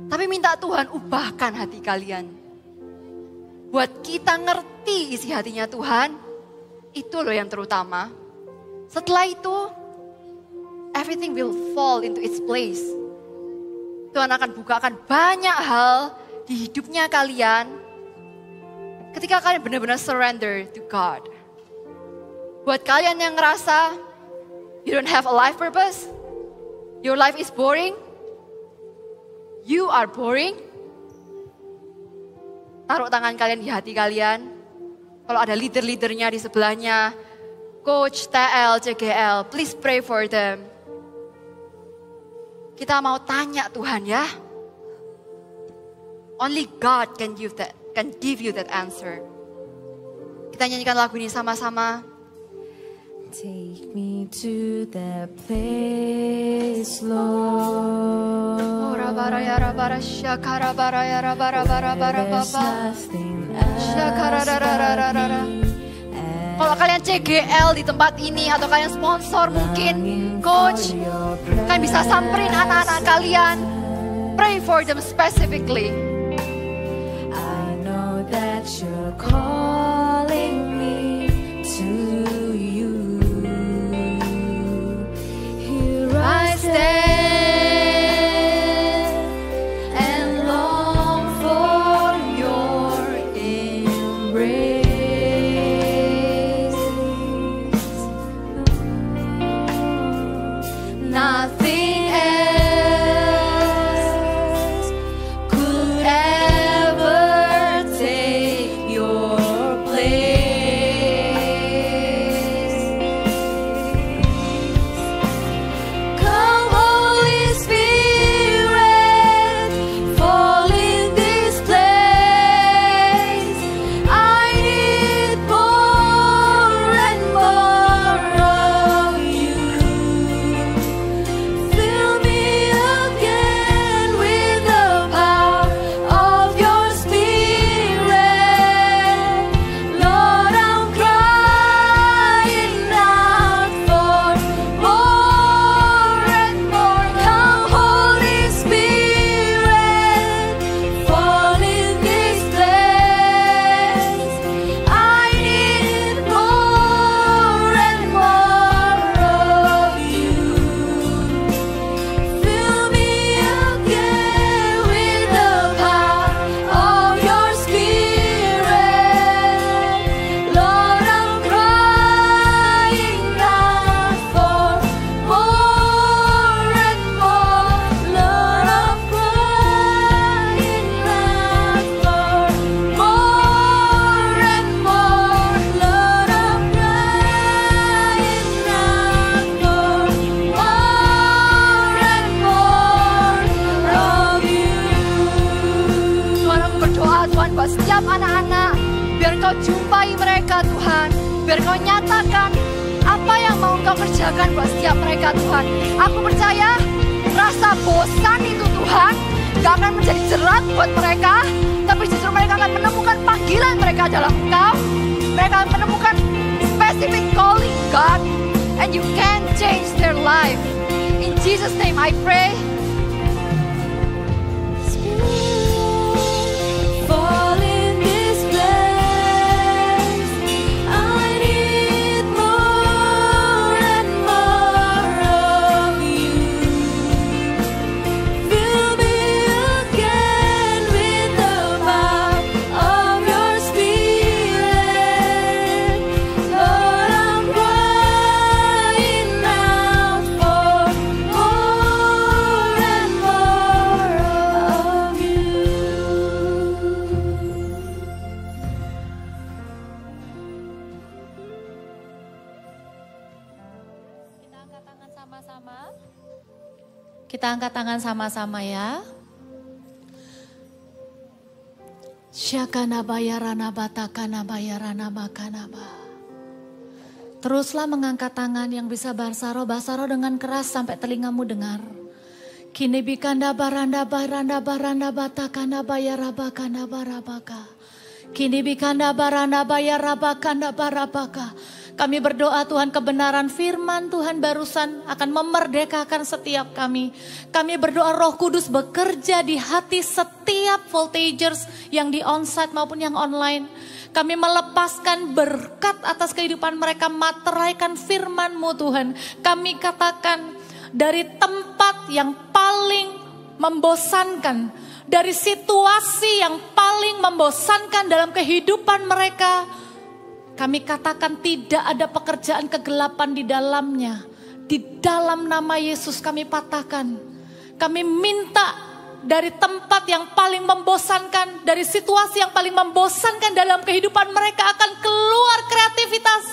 tapi minta Tuhan ubahkan hati kalian. Buat kita ngerti isi hatinya Tuhan, itu loh yang terutama. Setelah itu, everything will fall into its place. Tuhan akan bukakan banyak hal di hidupnya kalian ketika kalian benar-benar surrender to God. Buat kalian yang ngerasa you don't have a life purpose, your life is boring, you are boring, taruh tangan kalian di hati kalian. Kalau ada leader-leadernya di sebelahnya, coach, TL, CGL, please pray for them. Kita mau tanya Tuhan ya. Only God can give you that answer. Kita nyanyikan lagu ini sama-sama. Take me to that place, Lord. Oh, rabaraya rabara syakara baraya rabara bara bara baba. Syakara rarararara. Kalau kalian CGL di tempat ini atau kalian sponsor mungkin, coach, kalian bisa samperin anak-anak kalian. Pray for them specifically. I know that you're calling me to you. Here I stand and long Nothing else could ever take your place. Come, Holy Spirit, fall in this place. I need more and more of you. Fill me again with the power of your Spirit. Lord, I'm crying out for more and more. Come, Holy Spirit, fall in this place. I need more and more of you. Fill me again with the power of your Spirit. Lord, I'm crying out for more and more. Lord, I'm crying out for more and more. Lord, I'm crying out for more and more of you. Tuhan, aku berdoa Tuhan buat setiap anak-anak, biar Engkau jumpai mereka Tuhan, biar Engkau nyatakan apa yang mau Engkau kerjakan buat setiap mereka Tuhan. Aku percaya rasa bosan itu Tuhan gak akan menjadi jerat buat mereka, tapi justru mereka akan menemukan panggilan mereka dalam Engkau. Mereka akan menemukan specific calling God, and you can change their life. In Jesus' name I pray. Fall in this place. I need more and more of you. Fill me again with the power of your Spirit. Lord, I'm crying out for more and more of you. Kita angkat tangan sama-sama ya. Syakana bayarana batakana bayarana makanaba. Teruslah mengangkat tangan yang bisa basaro dengan keras sampai telingamu dengar. Kini bikanda baranda batakana bayarabakana barabaka. Kini bikanda baranda bayarabakana barabaka. Kami berdoa Tuhan, kebenaran firman Tuhan barusan akan memerdekakan setiap kami. Kami berdoa Roh Kudus bekerja di hati setiap voltagers yang di onsite maupun yang online. Kami melepaskan berkat atas kehidupan mereka, materaikan firman-Mu Tuhan. Kami katakan dari tempat yang paling membosankan, dari situasi yang paling membosankan dalam kehidupan mereka, kami katakan tidak ada pekerjaan kegelapan di dalamnya. Di dalam nama Yesus kami patahkan. Kami minta dari tempat yang paling membosankan, dari situasi yang paling membosankan dalam kehidupan mereka, akan keluar kreativitas,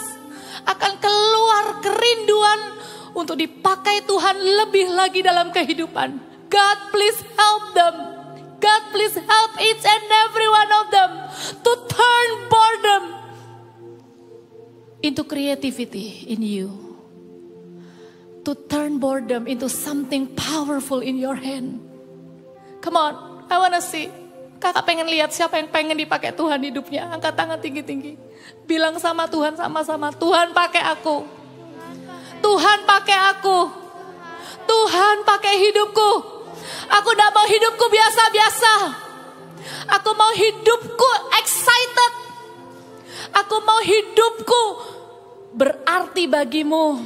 akan keluar kerinduan untuk dipakai Tuhan lebih lagi dalam kehidupan. God please help them. God please help each and every one of them to turn boredom into creativity in you. To turn boredom into something powerful in your hand. Come on, I wanna see. Kakak pengen lihat siapa yang pengen dipakai Tuhan hidupnya. Angkat tangan tinggi-tinggi. Bilang sama Tuhan sama-sama, Tuhan pakai aku. Tuhan pakai aku. Tuhan pakai hidupku. Aku gak mau hidupku biasa-biasa. Aku mau hidupku excited. Aku mau hidupku berarti bagimu.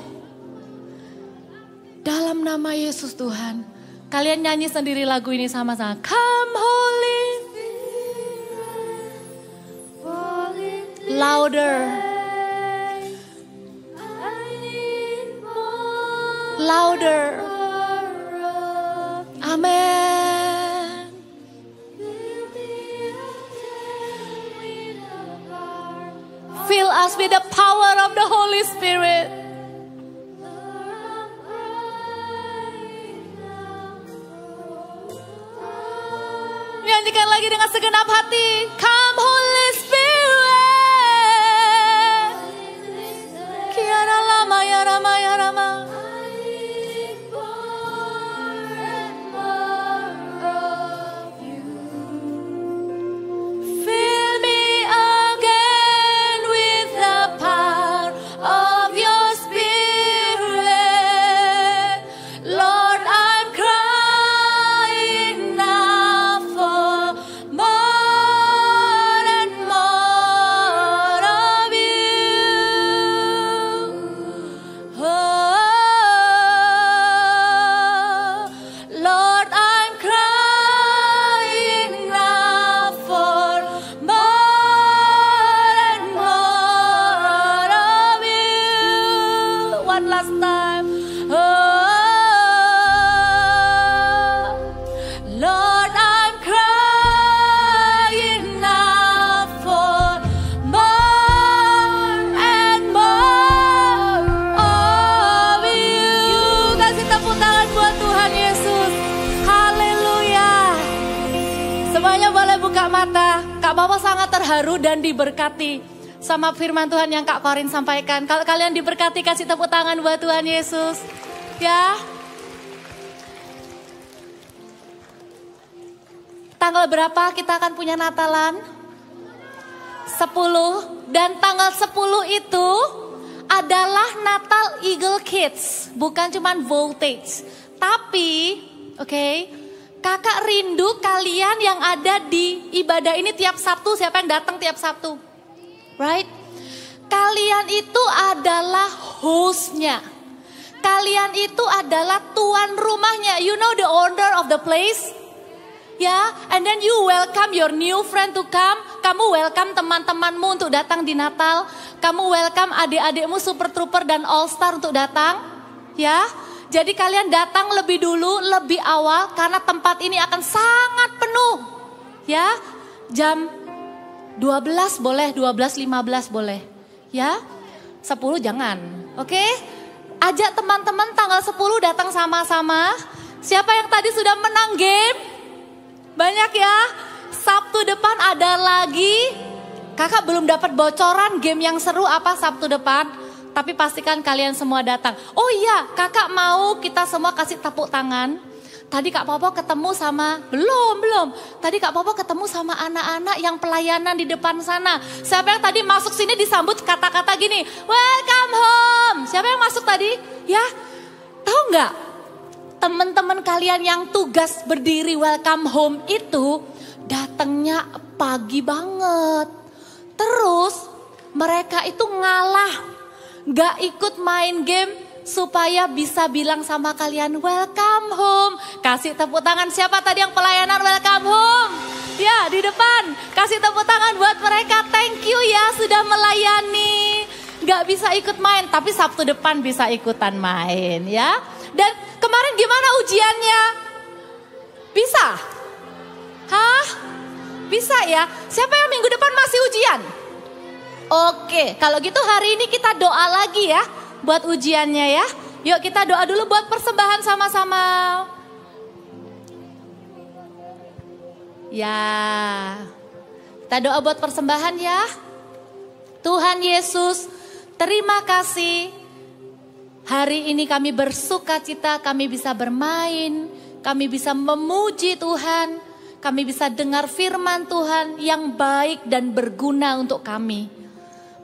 Dalam nama Yesus Tuhan. Kalian nyanyi sendiri lagu ini sama-sama. Come Holy Spirit, louder. Louder. Amen. Fill us with the power of the Holy Spirit. Nyanyikan lagi dengan segenap hati. Come Holy Spirit. Kiara lama ya rama ya rama. Fill me again with the power of your Spirit. Lord, I'm crying now for more and more of you. Oh, Lord, I'm crying now for more and more of you. One last time. Oh, Lord, I'm crying now for more and more of you. Kasih tepuk tangan buat Tuhan Yesus. Haleluya. Semuanya boleh buka mata. Kak Papa sangat terharu dan diberkati sama firman Tuhan yang Kak Korin sampaikan. Kalau kalian diberkati, kasih tepuk tangan buat Tuhan Yesus. Ya. Tanggal berapa kita akan punya Natalan? 10. Dan tanggal 10 itu adalah Natal Eagle Kids. Bukan cuman voltage. Tapi, oke, kakak rindu kalian yang ada di ibadah ini tiap Sabtu. Siapa yang datang tiap Sabtu? Right? Kalian itu adalah hostnya. Kalian itu adalah tuan rumahnya. You know the owner of the place? Ya, and then you welcome your new friend to come. Kamu welcome teman-temanmu untuk datang di Natal. Kamu welcome adik-adikmu Super Trooper dan All Star untuk datang. Ya, jadi kalian datang lebih dulu, lebih awal. Karena tempat ini akan sangat penuh. Ya, jam 12 boleh, 12.15 boleh. Ya, 10 jangan. Oke, ajak teman-teman tanggal 10 datang sama-sama. Siapa yang tadi sudah menang game? Banyak ya. Sabtu depan ada lagi. Kakak belum dapat bocoran game yang seru apa Sabtu depan. Tapi pastikan kalian semua datang. Oh iya, kakak mau kita semua kasih tepuk tangan. Tadi Kak Popo ketemu sama, belum. Tadi Kak Popo ketemu sama anak-anak yang pelayanan di depan sana. Siapa yang tadi masuk sini disambut kata-kata gini, welcome home. Siapa yang masuk tadi? Ya, tahu nggak? Teman-teman kalian yang tugas berdiri welcome home itu datangnya pagi banget. Terus mereka itu ngalah, gak ikut main game supaya bisa bilang sama kalian welcome home. Kasih tepuk tangan siapa tadi yang pelayanan welcome home? Ya, di depan. Kasih tepuk tangan buat mereka. Thank you ya sudah melayani. Gak bisa ikut main, tapi Sabtu depan bisa ikutan main ya. Dan kemarin gimana ujiannya? Bisa? Hah? Bisa ya? Siapa yang minggu depan masih ujian? Oke, kalau gitu hari ini kita doa lagi ya buat ujiannya ya. Yuk kita doa dulu buat persembahan sama-sama. Ya, kita doa buat persembahan ya. Tuhan Yesus, terima kasih. Hari ini kami bersuka cita, kami bisa bermain, kami bisa memuji Tuhan, kami bisa dengar firman Tuhan yang baik dan berguna untuk kami.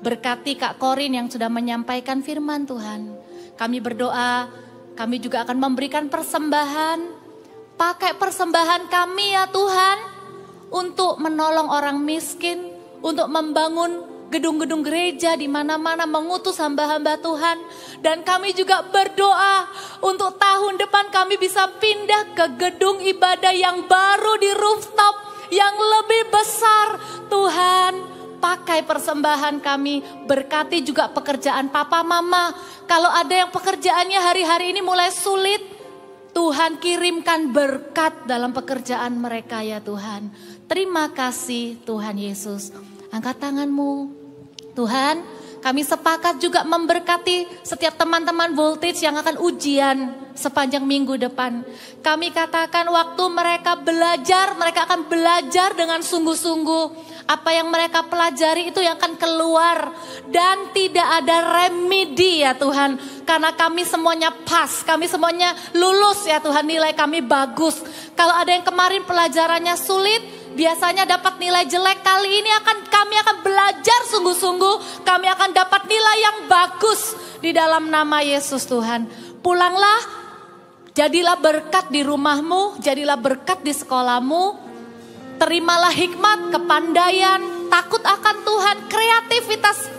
Berkati Kak Korin yang sudah menyampaikan firman Tuhan. Kami berdoa, kami juga akan memberikan persembahan. Pakai persembahan kami ya Tuhan, untuk menolong orang miskin, untuk membangun gedung-gedung gereja di mana-mana, mengutus hamba-hamba Tuhan. Dan kami juga berdoa untuk tahun depan kami bisa pindah ke gedung ibadah yang baru di rooftop yang lebih besar. Tuhan, pakai persembahan kami, berkati juga pekerjaan papa mama. Kalau ada yang pekerjaannya hari-hari ini mulai sulit, Tuhan kirimkan berkat dalam pekerjaan mereka ya Tuhan. Terima kasih Tuhan Yesus. Angkat tanganmu. Tuhan, kami sepakat juga memberkati setiap teman-teman Voltage yang akan ujian sepanjang minggu depan. Kami katakan waktu mereka belajar, mereka akan belajar dengan sungguh-sungguh. Apa yang mereka pelajari itu yang akan keluar. Dan tidak ada remedi ya Tuhan. Karena kami semuanya pas, kami semuanya lulus ya Tuhan, nilai kami bagus. Kalau ada yang kemarin pelajarannya sulit, biasanya dapat nilai jelek, kali ini kami akan belajar sungguh-sungguh. Kami akan dapat nilai yang bagus di dalam nama Yesus Tuhan. Pulanglah, jadilah berkat di rumahmu, jadilah berkat di sekolahmu. Terimalah hikmat, kepandaian, takut akan Tuhan, kreativitas,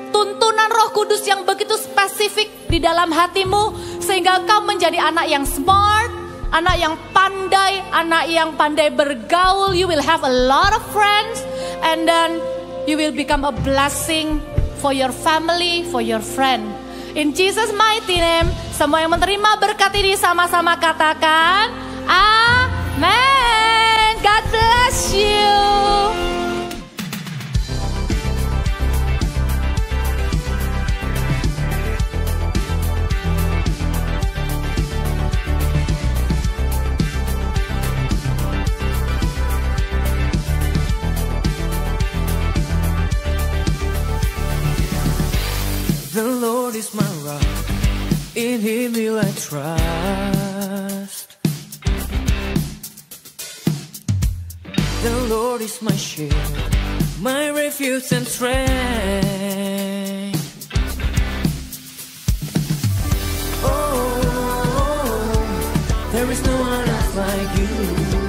tuntunan Roh Kudus yang begitu spesifik di dalam hatimu. Sehingga kau menjadi anak yang smart, anak yang pandai bergaul. You will have a lot of friends, and then you will become a blessing for your family, for your friend. In Jesus mighty name, semua yang menerima berkat ini sama-sama katakan, Amen. God bless you. The Lord is my rock, in Him will I trust. The Lord is my shield, my refuge and strength. Oh, there is no one else like you.